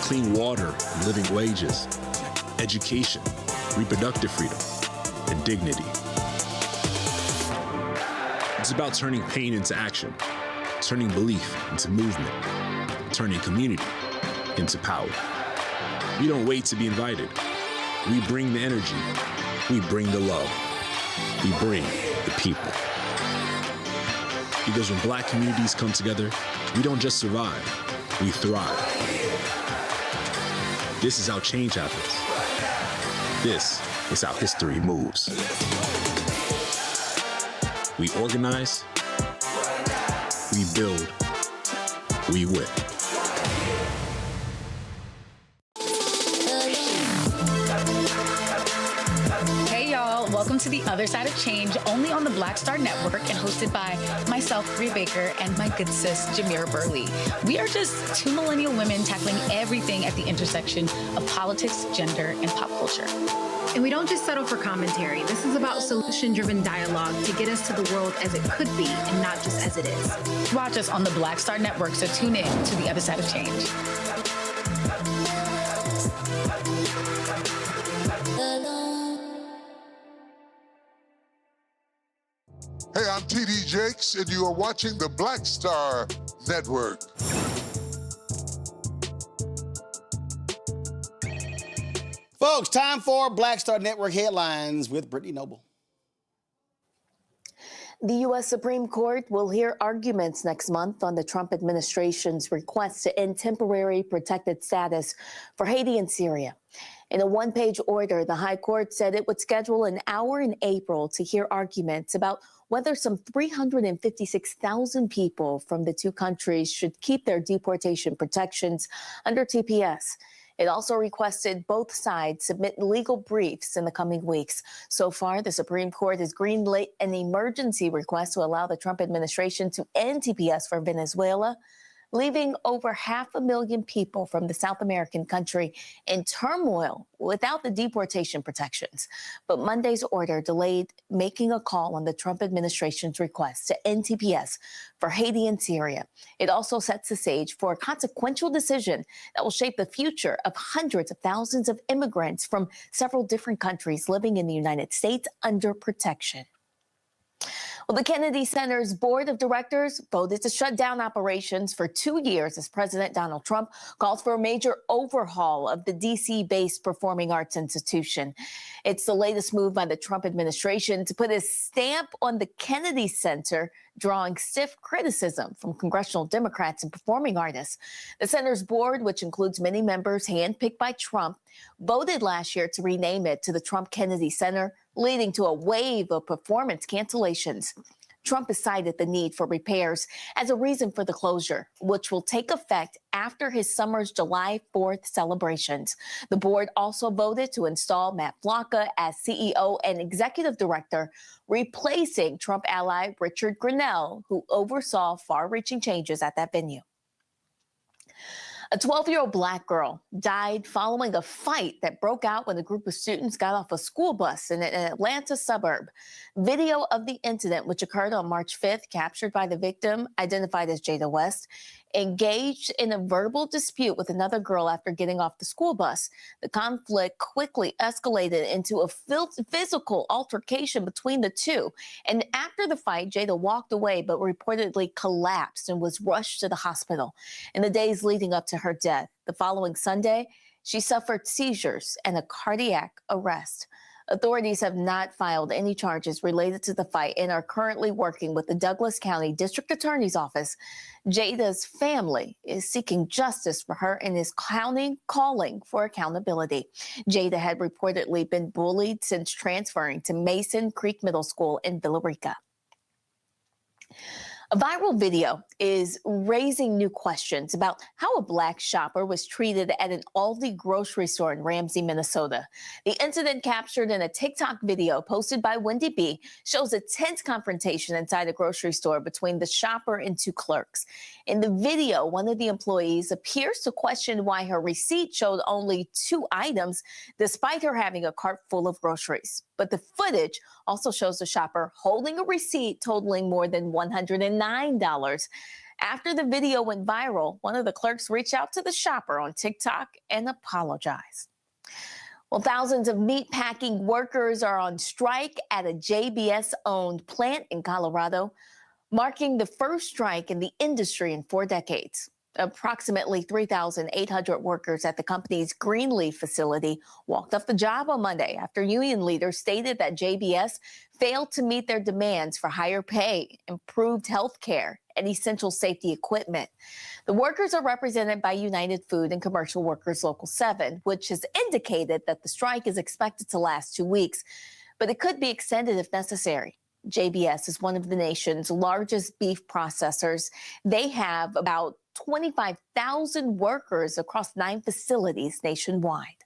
clean water and living wages, education, reproductive freedom, and dignity. It's about turning pain into action, turning belief into movement, turning community into power. We don't wait to be invited. We bring the energy. We bring the love. We bring the people. Because when Black communities come together, we don't just survive, we thrive. This is how change happens. This is how history moves. We organize, we build, we win. Hey y'all, welcome to The Other Side of Change, only on the Black Star Network and hosted by myself, Rhea Baker, and my good sis, Jamira Burley. We are just two millennial women tackling everything at the intersection of politics, gender, and pop culture. And we don't just settle for commentary. This is about solution-driven dialogue to get us to the world as it could be and not just as it is. Watch us on the Black Star Network, so tune in to The Other Side of Change. Hey, I'm TD Jakes, and you are watching the Black Star Network. Folks, time for Black Star Network headlines with Brittany Noble. The U.S. Supreme Court will hear arguments next month on the Trump administration's request to end temporary protected status for Haiti and Syria. In a one-page order, the High Court said it would schedule an hour in April to hear arguments about whether some 356,000 people from the two countries should keep their deportation protections under TPS. It also requested both sides submit legal briefs in the coming weeks. So far, the Supreme Court has greenlit an emergency request to allow the Trump administration to end TPS for Venezuela, leaving over 500,000 people from the South American country in turmoil without the deportation protections. But Monday's order delayed making a call on the Trump administration's request to end TPS for Haiti and Syria. It also sets the stage for a consequential decision that will shape the future of hundreds of thousands of immigrants from several different countries living in the United States under protection. Well, the Kennedy Center's board of directors voted to shut down operations for 2 years as President Donald Trump calls for a major overhaul of the D.C.-based performing arts institution. It's the latest move by the Trump administration to put a stamp on the Kennedy Center, drawing stiff criticism from congressional Democrats and performing artists. The center's board, which includes many members handpicked by Trump, voted last year to rename it to the Trump Kennedy Center, leading to a wave of performance cancellations. Trump has cited the need for repairs as a reason for the closure, which will take effect after his summer's July 4th celebrations. The board also voted to install Matt Flocka as CEO and executive director, replacing Trump ally Richard Grenell, who oversaw far-reaching changes at that venue. A 12-year-old black girl died following a fight that broke out when a group of students got off a school bus in an Atlanta suburb. Video of the incident, which occurred on March 5th, captured by the victim, identified as Jada West, engaged in a verbal dispute with another girl after getting off the school bus. The conflict quickly escalated into a physical altercation between the two. And after the fight, Jada walked away but reportedly collapsed and was rushed to the hospital. In the days leading up to her death, the following Sunday, she suffered seizures and a cardiac arrest. Authorities have not filed any charges related to the fight and are currently working with the Douglas County District Attorney's Office. Jada's family is seeking justice for her and is calling for accountability. Jada had reportedly been bullied since transferring to Mason Creek Middle School in Villa Rica. A viral video is raising new questions about how a Black shopper was treated at an Aldi grocery store in Ramsey, Minnesota. The incident, captured in a TikTok video posted by Wendy B, shows a tense confrontation inside a grocery store between the shopper and two clerks. In the video, one of the employees appears to question why her receipt showed only 2 items, despite her having a cart full of groceries. But the footage also shows the shopper holding a receipt totaling more than $109. After the video went viral, one of the clerks reached out to the shopper on TikTok and apologized. Well, thousands of meatpacking workers are on strike at a JBS-owned plant in Colorado, marking the first strike in the industry in 4 decades. Approximately 3,800 workers at the company's Greenleaf facility walked off the job on Monday after union leaders stated that JBS failed to meet their demands for higher pay, improved health care, and essential safety equipment. The workers are represented by United Food and Commercial Workers Local 7, which has indicated that the strike is expected to last 2 weeks, but it could be extended if necessary. JBS is one of the nation's largest beef processors. They have about 25,000 workers across 9 facilities nationwide.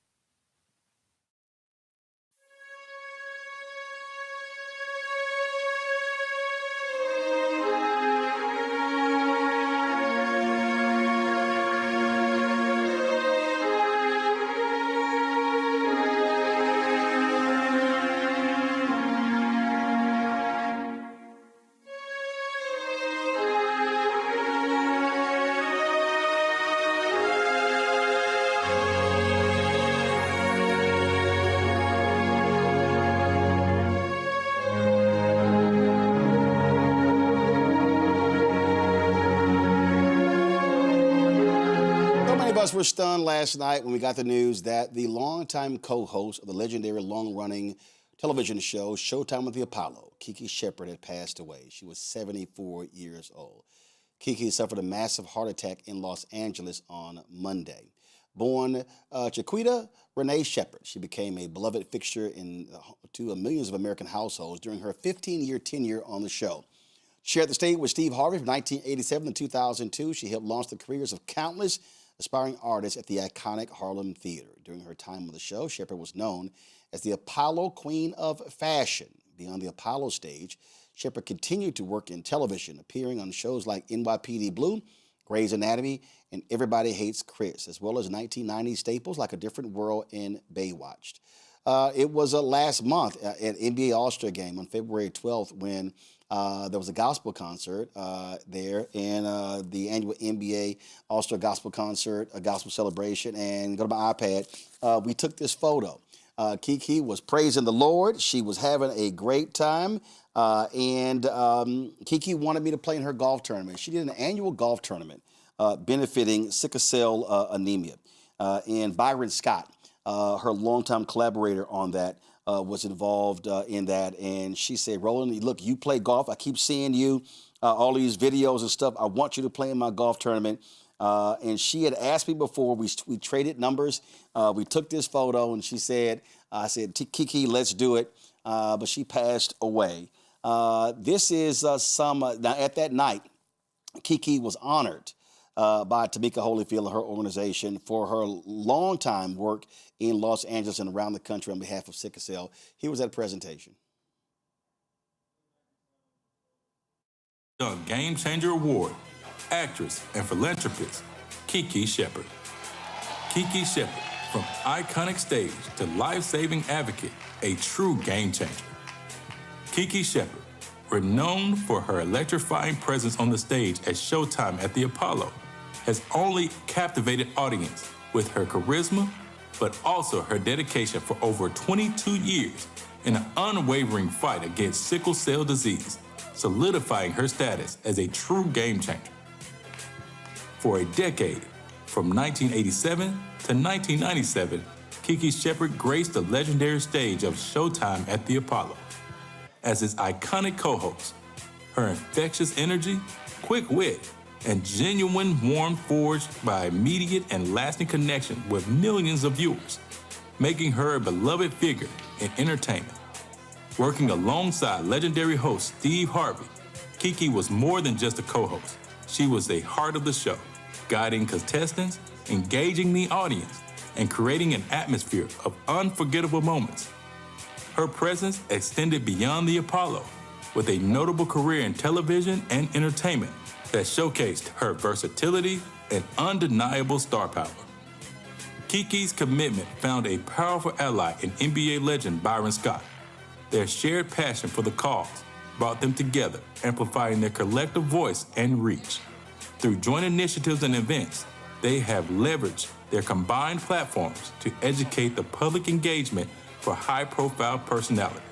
Us were stunned last night when we got the news that the longtime co-host of the legendary long-running television show Showtime with the Apollo, Kiki Shepard, had passed away. She was 74 years old. Kiki suffered a massive heart attack in Los Angeles on Monday. Born Chiquita Renee Shepard, she became a beloved fixture to millions of American households during her 15-year tenure on the show. Shared the stage with Steve Harvey from 1987 to 2002. She helped launch the careers of countless aspiring artists at the iconic Harlem Theater. During her time on the show, Shepard was known as the Apollo Queen of Fashion. Beyond the Apollo stage, Shepard continued to work in television, appearing on shows like NYPD Blue, Grey's Anatomy, and Everybody Hates Chris, as well as 1990s staples like A Different World and Baywatch. It was last month at NBA All-Star Game on February 12th when there was a gospel concert there, and the annual NBA All-Star Gospel Concert, a gospel celebration, and go to my iPad. We took this photo. Kiki was praising the Lord. She was having a great time, and Kiki wanted me to play in her golf tournament. She did an annual golf tournament benefiting sickle cell anemia, and Byron Scott, her longtime collaborator on that, was involved in that. And she said, Roland, look, you play golf. I keep seeing you, all these videos and stuff. I want you to play in my golf tournament. And she had asked me before, we traded numbers. We took this photo, and she said, I said, Kiki, let's do it. But she passed away. This is now at that night, Kiki was honored by Tamika Holyfield and her organization for her longtime work in Los Angeles and around the country on behalf of sickle cell. Here was that presentation. The Game Changer Award, actress and philanthropist, Kiki Shepard. Kiki Shepard, from iconic stage to life-saving advocate, a true game changer. Kiki Shepard, renowned for her electrifying presence on the stage at Showtime at the Apollo, has only captivated audience with her charisma, but also her dedication for over 22 years in an unwavering fight against sickle cell disease, solidifying her status as a true game changer. For a decade, from 1987 to 1997, Kiki Shepard graced the legendary stage of Showtime at the Apollo. As its iconic co-host, her infectious energy, quick wit, and genuine warmth forged by immediate and lasting connection with millions of viewers, making her a beloved figure in entertainment. Working alongside legendary host Steve Harvey, Kiki was more than just a co-host. She was the heart of the show, guiding contestants, engaging the audience, and creating an atmosphere of unforgettable moments. Her presence extended beyond the Apollo, with a notable career in television and entertainment that showcased her versatility and undeniable star power. Kiki's commitment found a powerful ally in NBA legend Byron Scott. Their shared passion for the cause brought them together, amplifying their collective voice and reach. Through joint initiatives and events, they have leveraged their combined platforms to educate the public engagement for high-profile personalities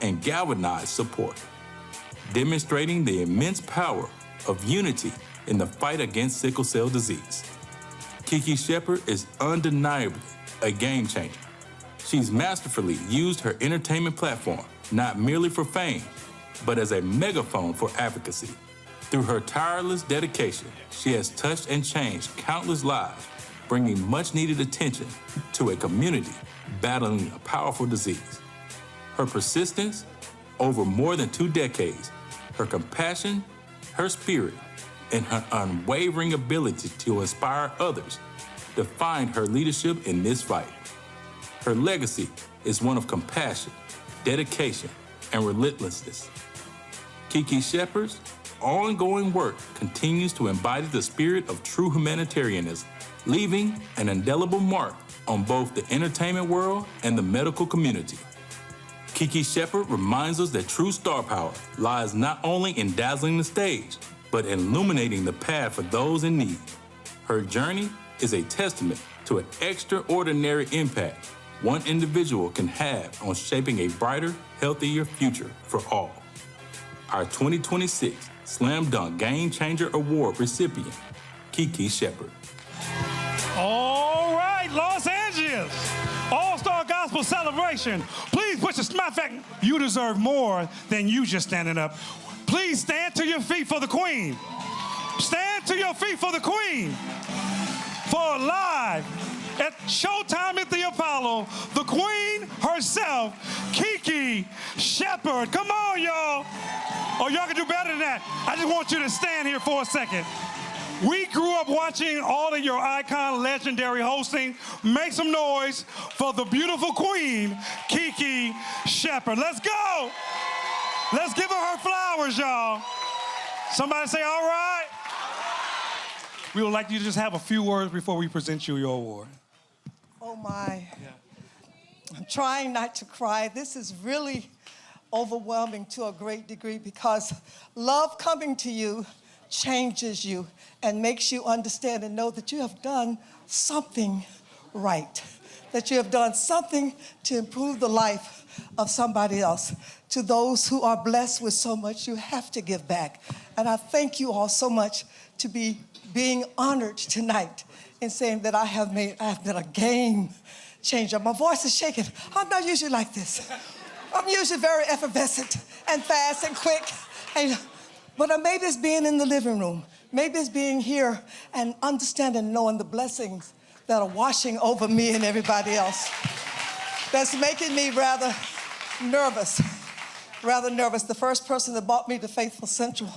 and galvanize support, demonstrating the immense power of unity in the fight against sickle cell disease. Kiki Shepard is undeniably a game changer. She's masterfully used her entertainment platform, not merely for fame, but as a megaphone for advocacy. Through her tireless dedication, she has touched and changed countless lives, bringing much-needed attention to a community battling a powerful disease. Her persistence over more than 2 decades, her compassion, her spirit, and her unwavering ability to inspire others define her leadership in this fight. Her legacy is one of compassion, dedication, and relentlessness. Kiki Shepard's ongoing work continues to embody the spirit of true humanitarianism, leaving an indelible mark on both the entertainment world and the medical community. Kiki Shepard reminds us that true star power lies not only in dazzling the stage, but in illuminating the path for those in need. Her journey is a testament to an extraordinary impact one individual can have on shaping a brighter, healthier future for all. Our 2026 Slam Dunk Game Changer Award recipient, Kiki Shepard. All right, Los Angeles, All-Star Gospel Celebration. Please put your, matter of fact, you deserve more than you just standing up. Please stand to your feet for the Queen. Stand to your feet for the Queen. For live at Showtime at the Apollo, the Queen herself, Kiki Shepard. Come on, y'all. Oh, y'all can do better than that. I just want you to stand here for a second. We grew up watching all of your icon, legendary hosting. Make some noise for the beautiful Queen, Kiki Shepard. Let's go. Let's give her flowers, y'all. Somebody say, all right. We would like you to just have a few words before we present you your award. Oh, my. I'm trying not to cry. This is really overwhelming to a great degree because love coming to you changes you and makes you understand and know that you have done something right, that you have done something to improve the life of somebody else. To those who are blessed with so much, you have to give back. And I thank you all so much to be being honored tonight in saying that I have been a game changer. My voice is shaking. I'm not usually like this. I'm usually very effervescent and fast and quick. But maybe it's being in the living room. Maybe it's being here and understanding, knowing the blessings that are washing over me and everybody else. That's making me rather nervous. The first person that bought me to Faithful Central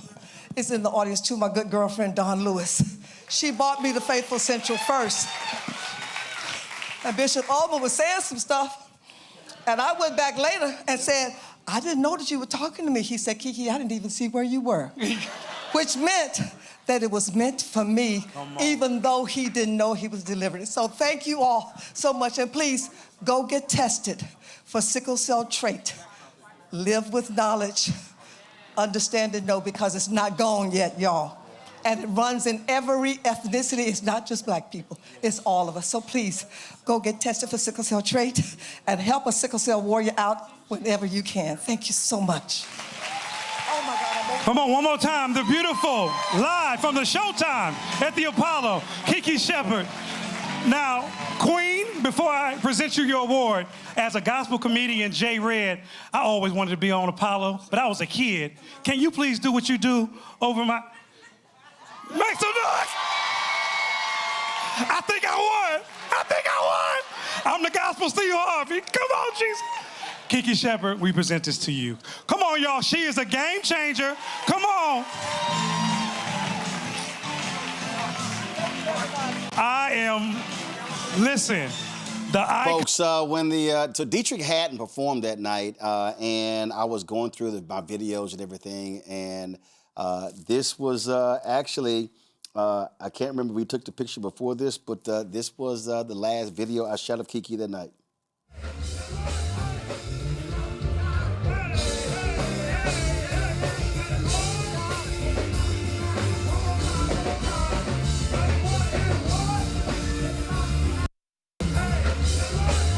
is in the audience too, my good girlfriend, Dawn Lewis. She bought me to Faithful Central first. And Bishop Alma was saying some stuff. And I went back later and said, I didn't know that you were talking to me. He said, Kiki, I didn't even see where you were. Which meant that it was meant for me, even though he didn't know he was delivering it. So thank you all so much. And please go get tested for sickle cell trait. Live with knowledge, understand and know, because it's not gone yet, y'all. And it runs in every ethnicity. It's not just black people, it's all of us. So please go get tested for sickle cell trait and help a sickle cell warrior out whenever you can. Thank you so much. Oh my God. Come on, one more time. The beautiful, live from the Showtime at the Apollo, Kiki Shepard. Now, Queen, before I present you your award, as a gospel comedian, J. Red, I always wanted to be on Apollo, but I was a kid. Can you please do what you do over my... Make some noise! I think I won! I'm the gospel Steve Harvey. Come on, Jesus. Kiki Shepard, we present this to you. Come on, on, y'all. She is a game changer. Come on. Listen. Folks, when so Dietrich Haddon performed that night, and I was going through my videos and everything, and this was actually, I can't remember if we took the picture before this, but this was the last video I shot of Kiki that night.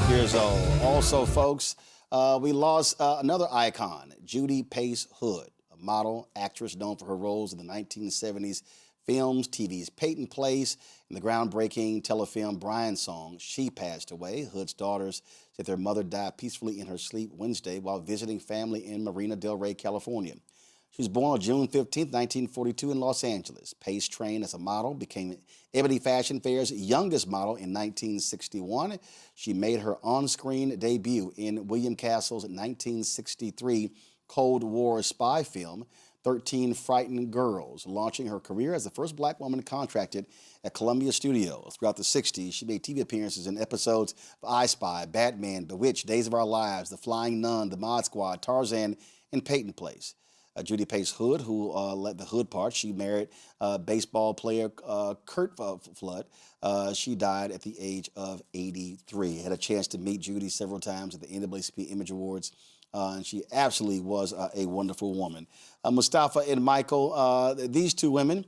Years old. Also, folks, we lost another icon, Judy Pace Hood, a model, actress known for her roles in the 1970s films, TV's Peyton Place, and the groundbreaking telefilm Brian Song. She passed away. Hood's daughters said their mother died peacefully in her sleep Wednesday while visiting family in Marina Del Rey, California. She was born on June 15, 1942 in Los Angeles. Pace trained as a model, became Ebony Fashion Fair's youngest model in 1961. She made her on-screen debut in William Castle's 1963 Cold War spy film, 13 Frightened Girls, launching her career as the first black woman contracted at Columbia Studios. Throughout the 60s, she made TV appearances in episodes of I Spy, Batman, Bewitched, Days of Our Lives, The Flying Nun, The Mod Squad, Tarzan, and Peyton Place. Judy Pace Hood, who led the Hood part, she married baseball player Kurt Flood. She died at the age of 83. I had a chance to meet Judy several times at the NAACP Image Awards, and she absolutely was a wonderful woman. Mustafa and Michael, these two women,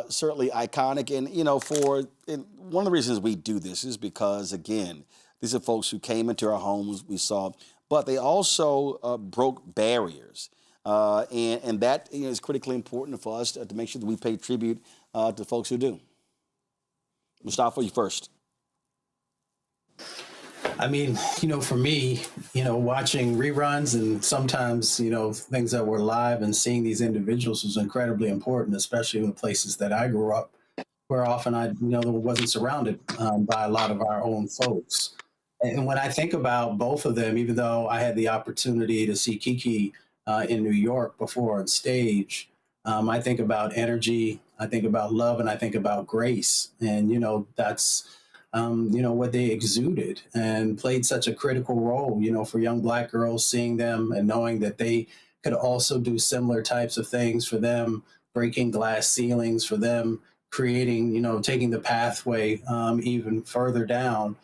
certainly iconic. And, you know, one of the reasons we do this is because, again, these are folks who came into our homes, we saw, but they also broke barriers. And that is critically important for us to make sure that we pay tribute to folks who do. Mustafa, you first. I mean, you know, for me, you know, watching reruns and sometimes, you know, things that were live and seeing these individuals was incredibly important, especially in the places that I grew up, where often I, you know, wasn't surrounded by a lot of our own folks. And when I think about both of them, even though I had the opportunity to see Kiki in New York before on stage, I think about energy, I think about love, and I think about grace. And, you know, that's, you know, what they exuded and played such a critical role, you know, for young Black girls, seeing them and knowing that they could also do similar types of things, for them breaking glass ceilings, for them creating, you know, taking the pathway even further down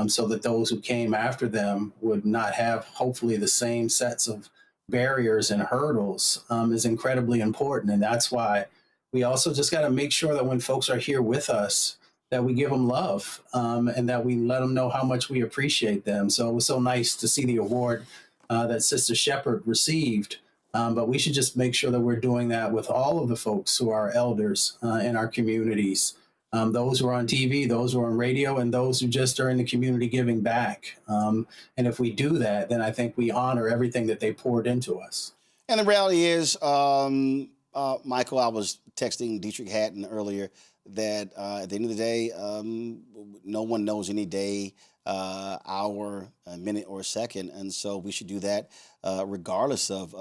so that those who came after them would not have, hopefully, the same sets of barriers and hurdles is incredibly important. And that's why we also just got to make sure that when folks are here with us, that we give them love and that we let them know how much we appreciate them. So it was so nice to see the award that Sister Shepard received. But we should just make sure that we're doing that with all of the folks who are elders in our communities, those who are on TV, those who are on radio, and those who just are in the community giving back. And if we do that, then I think we honor everything that they poured into us. And the reality is, Michael, I was texting Dietrich Haddon earlier that at the end of the day, no one knows any day, hour, minute, or second. And so we should do that regardless of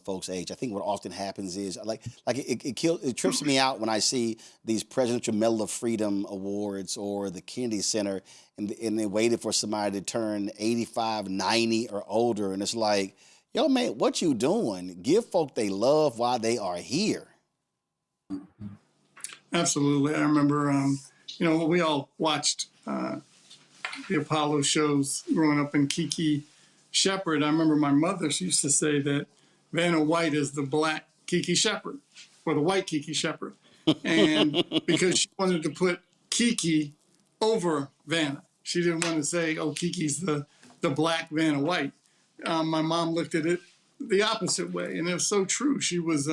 folks' age. I think what often happens is, it trips me out when I see these Presidential Medal of Freedom awards or the Kennedy Center, and they waited for somebody to turn 85, 90, or older. And it's like, yo, man, what you doing? Give folk they love while they are here. Absolutely. I remember, you know, we all watched the Apollo shows growing up in Kiki Shepard. I remember my mother, she used to say that Vanna White is the black Kiki Shepard, or the white Kiki Shepard. And because she wanted to put Kiki over Vanna. She didn't want to say, oh, Kiki's the black Vanna White. My mom looked at it the opposite way, and it was so true. She was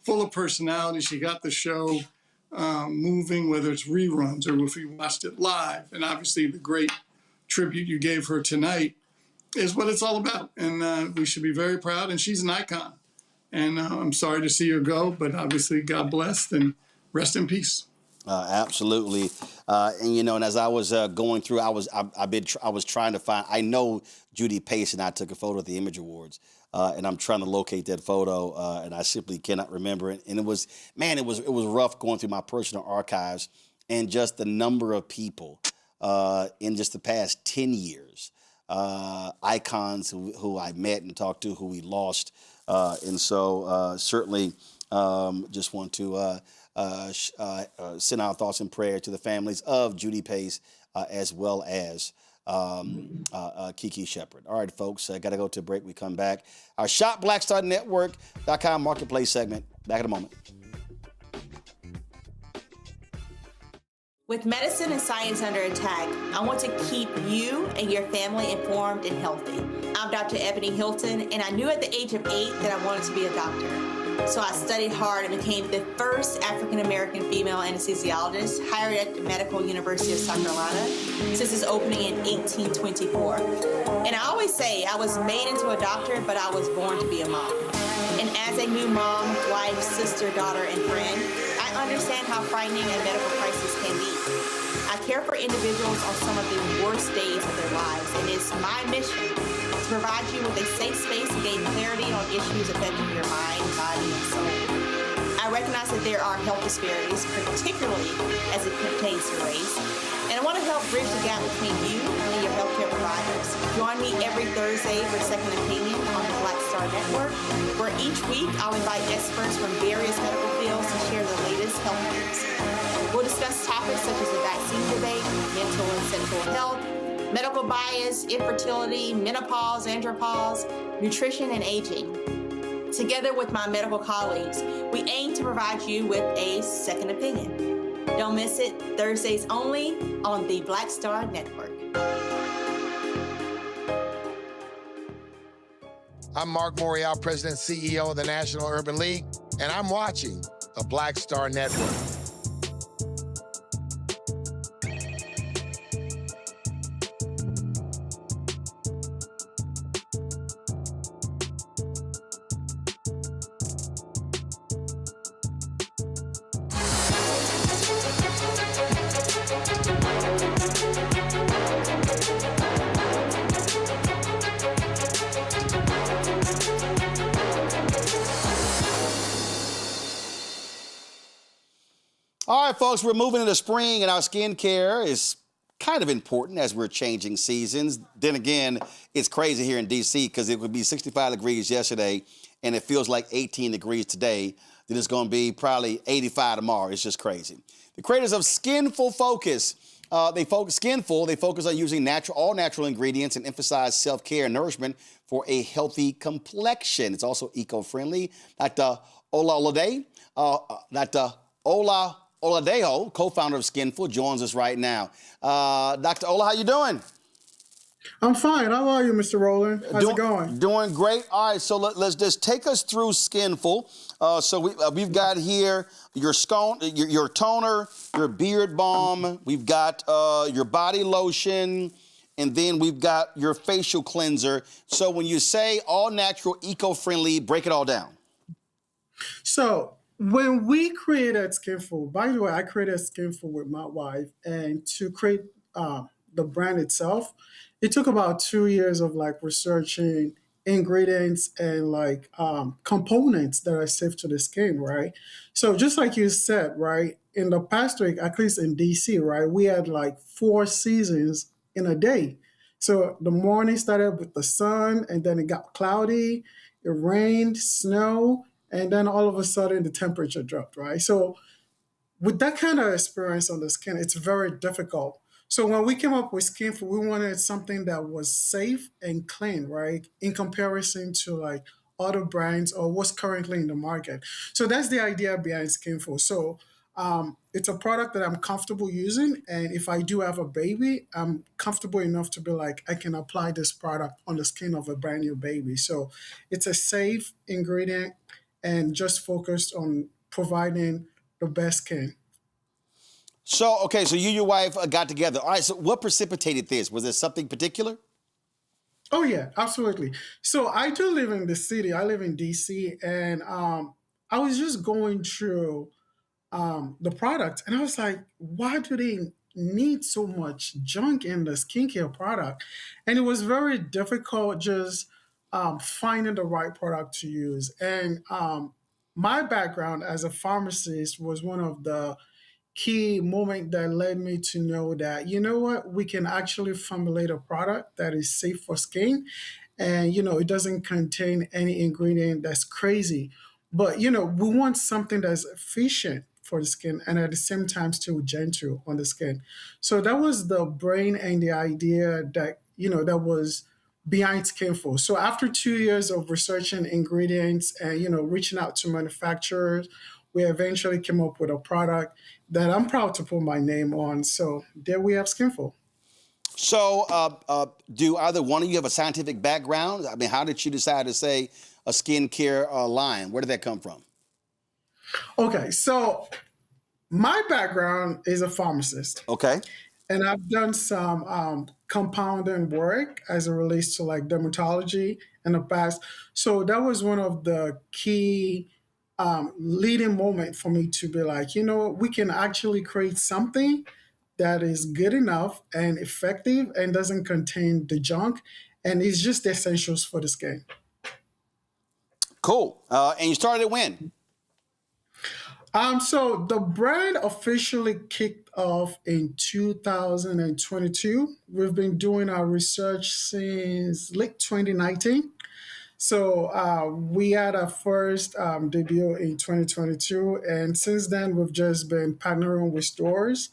full of personality. She got the show moving, whether it's reruns or if we watched it live. And obviously the great tribute you gave her tonight is what it's all about. And we should be very proud. And she's an icon. And I'm sorry to see her go, but obviously God bless and rest in peace. Absolutely, and you know, and as I was going through, I was trying to find. I know Judy Pace and I took a photo at the Image Awards, and I'm trying to locate that photo, and I simply cannot remember it. And it was rough going through my personal archives and just the number of people in just the past 10 years, icons who I met and talked to, who we lost, and so certainly just want to. Send our thoughts and prayers to the families of Judy Pace as well as Kiki Shepard. All right, folks, I got to go to a break. We come back. Our ShopBlackStarNetwork.com marketplace segment. Back in a moment. With medicine and science under attack, I want to keep you and your family informed and healthy. I'm Dr. Ebony Hilton, and I knew at the age of 8 that I wanted to be a doctor. So I studied hard and became the first African-American female anesthesiologist hired at the Medical University of South Carolina since its opening in 1824. And I always say I was made into a doctor, but I was born to be a mom. And as a new mom, wife, sister, daughter, and friend, I understand how frightening a medical crisis can be. I care for individuals on some of the worst days of their lives, and it's my mission to provide you with a safe space to gain clarity on issues affecting your mind, body, and soul. I recognize that there are health disparities, particularly as it pertains to race, and I want to help bridge the gap between you and your healthcare providers. Join me every Thursday for Second Opinion on the Black Star Network, where each week I'll invite experts from various medical fields to share the latest health news. We'll discuss topics such as the vaccine debate, mental and sexual health, medical bias, infertility, menopause, andropause, nutrition, and aging. Together with my medical colleagues, we aim to provide you with a second opinion. Don't miss it, Thursdays only on the Black Star Network. I'm Mark Morial, President and CEO of the National Urban League, and I'm watching the Black Star Network. All right, folks, we're moving into spring, and our skincare is kind of important as we're changing seasons. Then again, it's crazy here in D.C. because it would be 65 degrees yesterday, and it feels like 18 degrees today. Then it's going to be probably 85 tomorrow. It's just crazy. The creators of Skinful focus. They focus on using all natural ingredients and emphasize self-care and nourishment for a healthy complexion. It's also eco-friendly. Dr. Oladejo, co-founder of Skinful, joins us right now. Dr. Ola, how you doing? I'm fine. How are you, Mr. Roland? How's it going? Doing great. All right, so let's just take us through Skinful. So we've got here your toner, your beard balm. We've got your body lotion, and then we've got your facial cleanser. So when you say all natural, eco-friendly, break it all down. So when we created Skinful, by the way, I created Skinful with my wife, and to create the brand itself, it took about 2 years of researching ingredients and components that are safe to the skin, right? So just like you said, right, in the past week, at least in DC, right, we had 4 seasons in a day. So the morning started with the sun, and then it got cloudy, it rained, snow, and then all of a sudden the temperature dropped, right? So with that kind of experience on the skin, it's very difficult. So when we came up with Skinful, we wanted something that was safe and clean, right? In comparison to other brands or what's currently in the market. So that's the idea behind Skinful. So it's a product that I'm comfortable using. And if I do have a baby, I'm comfortable enough to be I can apply this product on the skin of a brand new baby. So it's a safe ingredient and just focused on providing the best skin. So, okay, so you and your wife got together. All right, so what precipitated this? Was there something particular? Oh, yeah, absolutely. So I do live in the city. I live in D.C., and I was just going through the product, and I was like, why do they need so much junk in the skincare product? And it was very difficult just finding the right product to use. And my background as a pharmacist was one of the key moment that led me to know that, you know what, we can actually formulate a product that is safe for skin, and it doesn't contain any ingredient that's crazy, but we want something that's efficient for the skin and at the same time still gentle on the skin. So that was the brain and the idea that that was behind Skinful. So after 2 years of researching ingredients and reaching out to manufacturers, we eventually came up with a product that I'm proud to put my name on. So there we have Skinful. So do either one of you have a scientific background? I mean, how did you decide to say a skincare line? Where did that come from? Okay, so my background is a pharmacist. Okay. And I've done some compounding work as it relates to like dermatology in the past. So that was one of the key leading moment for me to be like, we can actually create something that is good enough and effective and doesn't contain the junk, and it's just the essentials for the skin. Cool. And you started when? So the brand officially kicked off in 2022. We've been doing our research since late 2019. So we had our first debut in 2022, and since then we've just been partnering with stores,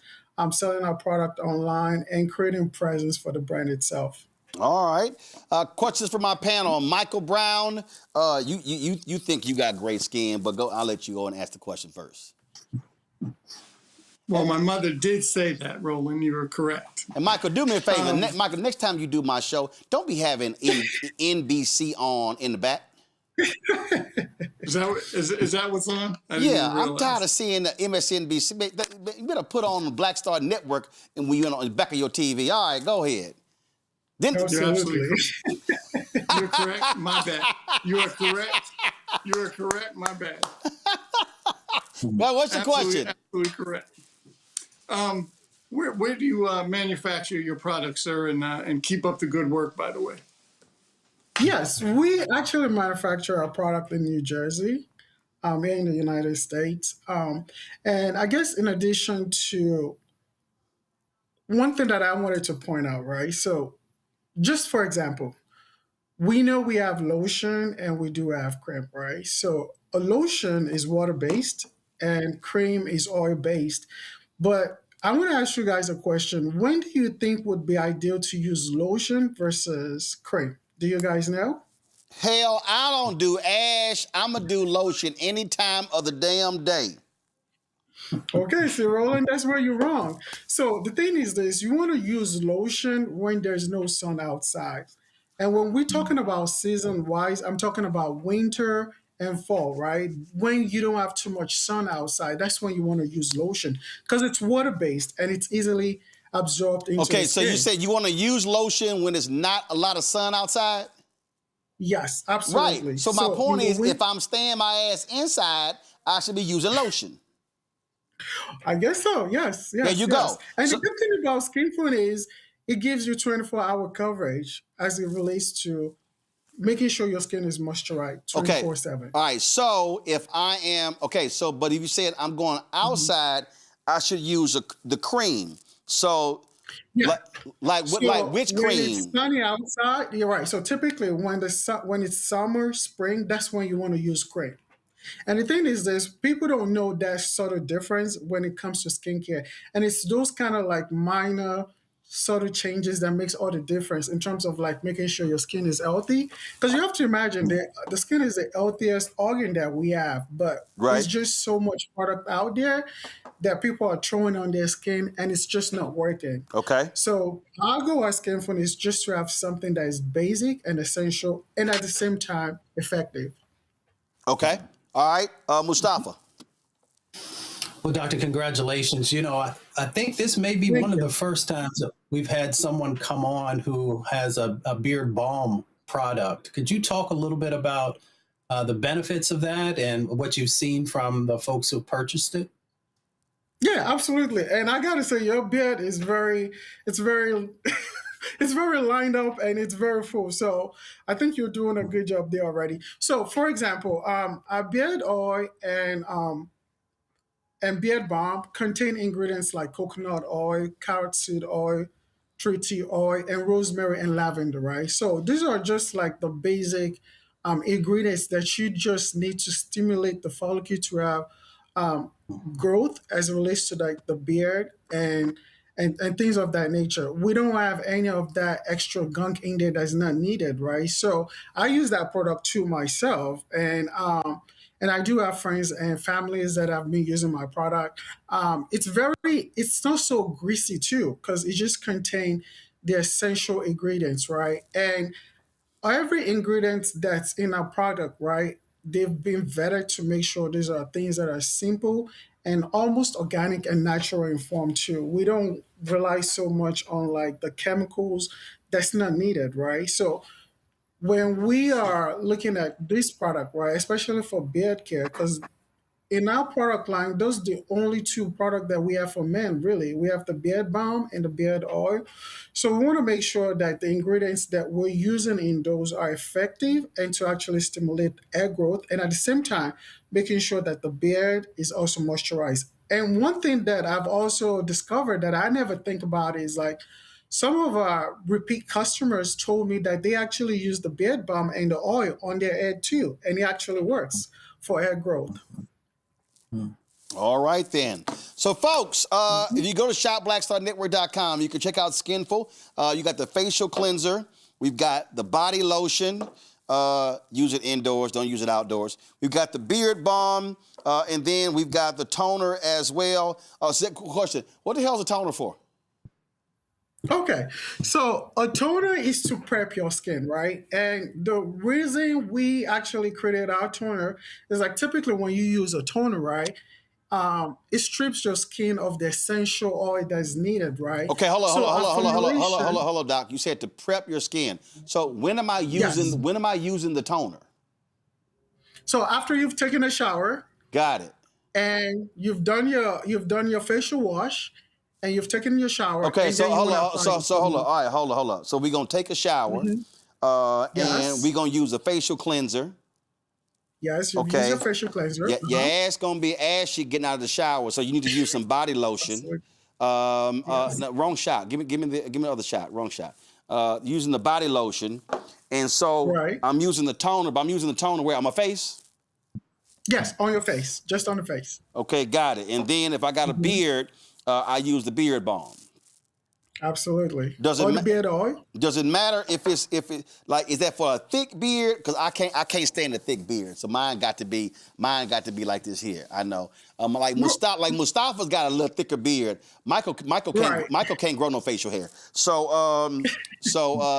selling our product online, and creating presence for the brand itself. All right. Questions for my panel. Michael Brown, you think you got great skin, but I'll let you go and ask the question first. Well, my mother did say that, Roland. You were correct. And Michael, do me a favor. Michael, next time you do my show, don't be having NBC on in the back. Is that what's on? Yeah, I'm tired of seeing the MSNBC. You better put on the Black Star Network and we on the back of your TV. All right, go ahead. You're absolutely correct. You're correct. My bad. You are correct. You are correct. My bad. Well, what's your question? Absolutely correct. Where do you manufacture your products, sir, and keep up the good work, by the way? Yes, we actually manufacture our product in New Jersey, here in the United States. And I guess in addition to one thing that I wanted to point out, right? So just for example, we know we have lotion and we do have cream, right? So a lotion is water-based and cream is oil-based. But I want to ask you guys a question. When do you think would be ideal to use lotion versus cream? Do you guys know? Hell, I don't do ash. I'm going to do lotion any time of the damn day. Okay, so Roland, that's where you're wrong. So the thing is this, you want to use lotion when there's no sun outside. And when we're talking about season-wise, I'm talking about winter and fall, right? When you don't have too much sun outside, that's when you want to use lotion because it's water-based and it's easily absorbed into the skin. So you said you want to use lotion when there's not a lot of sun outside? Yes, absolutely. Right. So my point is, if I'm staying my ass inside, I should be using lotion. I guess so, yes. There you go. And the good thing about Skinful is it gives you 24-hour coverage as it relates to making sure your skin is moisturized 24/7. All right, so if I am, but if you said I'm going outside, I should use the cream. So, like which cream? When it's sunny outside, you're right. So typically when it's summer, spring, that's when you want to use cream. And the thing is this, people don't know that sort of difference when it comes to skincare. And it's those kind of like minor sort of changes that makes all the difference in terms of like making sure your skin is healthy. Because you have to imagine that the skin is the healthiest organ that we have, but there's just so much product out there that people are throwing on their skin and it's just not working. Okay. So our goal at Skinful is just to have something that is basic and essential and at the same time effective. Okay. All right. Mustafa. Well, Doctor, congratulations. You know, I think this may be one of the first times that we've had someone come on who has a beard balm product. Could you talk a little bit about the benefits of that and what you've seen from the folks who purchased it? Yeah, absolutely. And I gotta say, your beard is it's very, it's very lined up and it's very full. So I think you're doing a good job there already. So, for example, our beard oil and beard balm contain ingredients like coconut oil, carrot seed oil, tree tea oil, and rosemary and lavender, right? So these are just like the basic ingredients that you just need to stimulate the follicle to have um, growth as it relates to like the beard and things of that nature. We don't have any of that extra gunk in there that's not needed, right? So I use that product too myself, and I do have friends and families that have been using my product. It's not so greasy too, because it just contains the essential ingredients, right? And every ingredient that's in our product, right? They've been vetted to make sure these are things that are simple and almost organic and natural in form too. We don't rely so much on like the chemicals that's not needed, right? So when we are looking at this product, right, especially for beard care, because in our product line, those are the only two products that we have for men, really. We have the beard balm and the beard oil. So we want to make sure that the ingredients that we're using in those are effective and to actually stimulate hair growth. And at the same time, making sure that the beard is also moisturized. And one thing that I've also discovered that I never think about is like some of our repeat customers told me that they actually use the beard balm and the oil on their head too. And it actually works for hair growth. All right, then. So, folks, if you go to shopblackstarnetwork.com, you can check out Skinful. You got the facial cleanser. We've got the body lotion. Use it indoors. Don't use it outdoors. We've got the beard balm. And then we've got the toner as well. Question, what the hell is a toner for? Okay, so a toner is to prep your skin, right? And the reason we actually created our toner is like typically when you use a toner, right? It strips your skin of the essential oil that's needed, right? Okay, hold on, Doc. You said to prep your skin. So when am I using the toner? So after you've taken a shower, got it, and you've done your facial wash. And you've taken your shower. Okay, so hold on. All right, hold on. So we're gonna take a shower, and we're gonna use a facial cleanser. Yes, you use your facial cleanser. Your ass gonna be ashy getting out of the shower, so you need to use some body lotion. No, wrong shot. Give me the other shot. Wrong shot. Using the body lotion, and so I'm using the toner, but I'm using the toner where on my face. Yes, on your face, just on the face. Okay, got it. And then if I got a beard. I use the beard balm. Absolutely. The beard oil? Does it matter if is that for a thick beard? Because I can't stand a thick beard. So mine got to be like this here. I know. Mustafa's got a little thicker beard. Michael can't grow no facial hair. So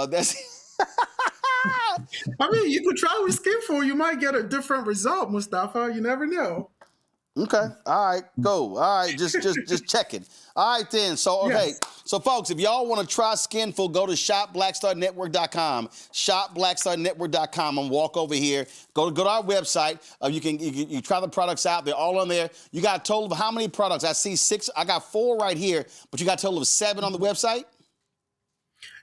that's. I mean, you could try with Skinful. You might get a different result, Mustafa. You never know. Okay. All right. Go. All right. Just checking. All right then. So So folks, if y'all want to try Skinful, go to shopblackstarnetwork.com. Shopblackstarnetwork.com and walk over here. Go to our website. You try the products out. They're all on there. You got a total of how many products? I see 6. I got 4 right here, but you got a total of 7 on the website.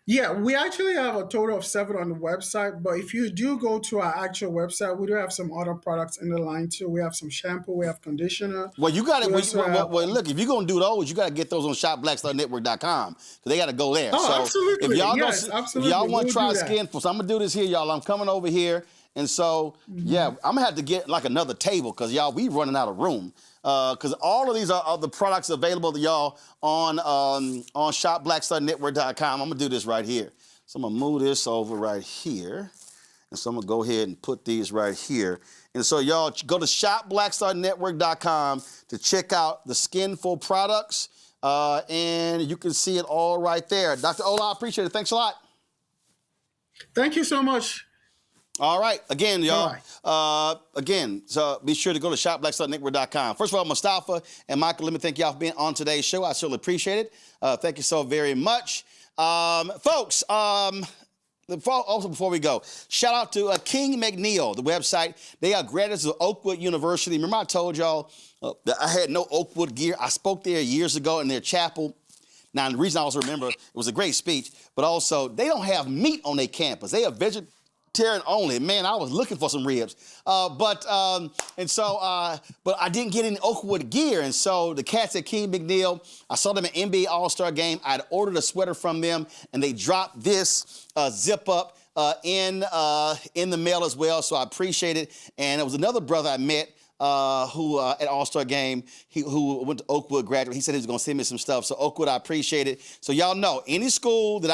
Yeah, we actually have a total of 7 on the website, but if you do go to our actual website, we do have some other products in the line too. We have some shampoo, we have conditioner. Well, you got it. Well, look, if you're going to do those, you got to get those on shopblackstarnetwork.com because they got to go there. Oh, absolutely. If y'all, absolutely. If y'all want to try Skinful, so I'm going to do this here, y'all. I'm coming over here. And so, I'm going to have to get like another table because, y'all, we running out of room. Because all of these are the products available to y'all on shopblackstarnetwork.com. I'm going to do this right here. So I'm going to move this over right here. And so I'm going to go ahead and put these right here. And so y'all go to shopblackstarnetwork.com to check out the Skinful products. And you can see it all right there. Dr. Ola, I appreciate it. Thanks a lot. Thank you so much. All right. Again, y'all. So be sure to go to shopblackstarnetwork.com. First of all, Mustafa and Michael, let me thank y'all for being on today's show. I certainly appreciate it. Thank you so very much. Folks, Also, before we go, shout out to King McNeil, the website. They are graduates of Oakwood University. Remember I told y'all that I had no Oakwood gear? I spoke there years ago in their chapel. Now, the reason I also remember, it was a great speech, but also they don't have meat on their campus. They are vegetarian only. Man, I was looking for some ribs. But I didn't get any Oakwood gear. And so the cats at King McNeil, I saw them at NBA All-Star Game. I'd ordered a sweater from them, and they dropped this zip up in the mail as well. So I appreciate it. And there was another brother I met who at All-Star Game, who went to Oakwood graduate. He said he was going to send me some stuff. So Oakwood, I appreciate it. So y'all know, any school that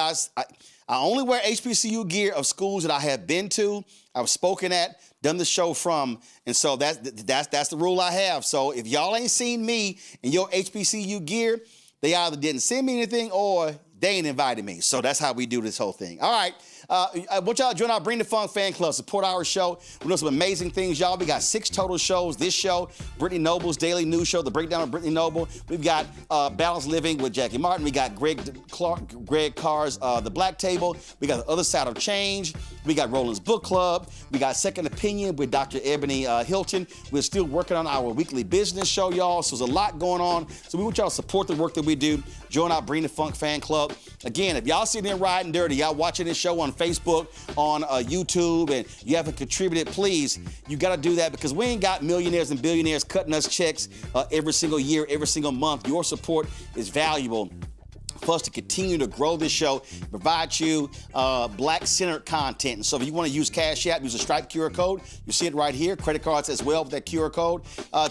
I only wear HBCU gear of schools that I have been to, I've spoken at, done the show from, and so that's the rule I have. So if y'all ain't seen me in your HBCU gear, they either didn't send me anything or they ain't invited me. So that's how we do this whole thing. All right. I want y'all to join our Bring the Funk fan club. Support our show. We're doing some amazing things, y'all. We got 6 total shows. This show, Brittany Noble's Daily News Show, The Breakdown of Brittany Noble. We've got Balanced Living with Jackie Martin. We got Greg Carr's The Black Table. We got The Other Side of Change. We got Roland's Book Club. We got Second Opinion with Dr. Ebony Hilton. We're still working on our weekly business show, y'all. So there's a lot going on. So we want y'all to support the work that we do. Join our Bring the Funk fan club. Again, if y'all sitting there riding dirty, y'all watching this show on Facebook, on YouTube, and you haven't contributed, please, you got to do that, because we ain't got millionaires and billionaires cutting us checks every single year, every single month. Your support is valuable for us to continue to grow this show, provide you black-centered content. And so if you want to use Cash App, use a Stripe QR code. You see it right here. Credit cards as well with that QR code.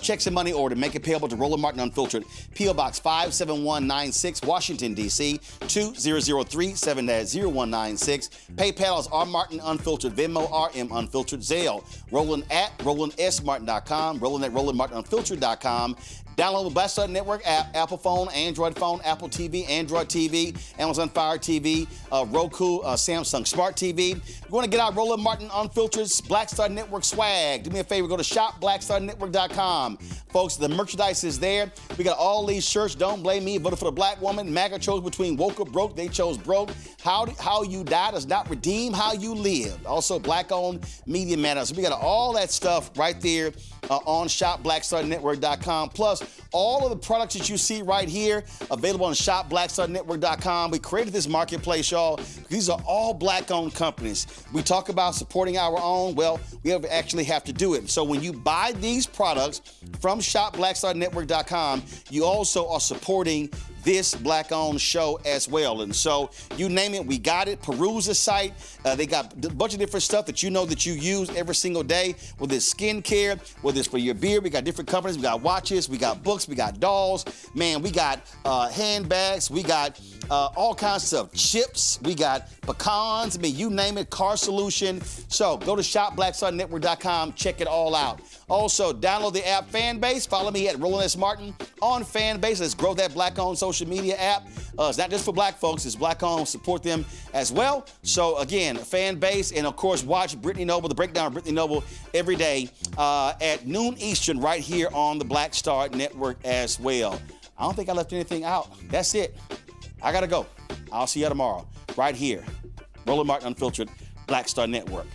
Checks and money order. Make it payable to Roland Martin Unfiltered. P.O. Box 57196, Washington, D.C. 2037-0196. PayPal is R Martin Unfiltered. Venmo RM Unfiltered. Zelle. Roland at RolandSMartin.com. Roland at RolandMartinUnfiltered.com. Download the Black Star Network app, Apple phone, Android phone, Apple TV, Android TV, Amazon Fire TV, Roku, Samsung Smart TV. You want to get our Roland Martin Unfiltered Black Star Network swag? Do me a favor, go to shopblackstarnetwork.com. Folks, the merchandise is there. We got all these shirts. Don't blame me. Voted for the black woman. MAGA chose between woke or broke. They chose broke. How you die does not redeem how you live. Also, black-owned media matters. We got all that stuff right there on shopblackstarnetwork.com. Plus, all of the products that you see right here available on shopblackstarnetwork.com. We created this marketplace, y'all. These are all black-owned companies. We talk about supporting our own. Well, we actually have to do it. So when you buy these products from shopblackstarnetwork.com, you also are supporting this black-owned show as well. And so you name it, we got it. Peruse the site. They got a bunch of different stuff that you know that you use every single day, whether it's skincare, whether it's for your beard. We got different companies. We got watches, we got books, we got dolls. Man, we got handbags. We got all kinds of stuff. Chips. We got pecans. I mean, you name it, car solution. So go to shopblackstarnetwork.com. Check it all out. Also, download the app Fanbase. Follow me at Roland S. Martin on Fanbase. Let's grow that black-owned social media app. It's not just for black folks. It's black-owned. Support them as well. So, again, Fanbase. And, of course, watch Brittany Noble, the breakdown of Brittany Noble, every day at noon Eastern right here on the Black Star Network as well. I don't think I left anything out. That's it. I got to go. I'll see you tomorrow right here. Roland Martin Unfiltered, Black Star Network.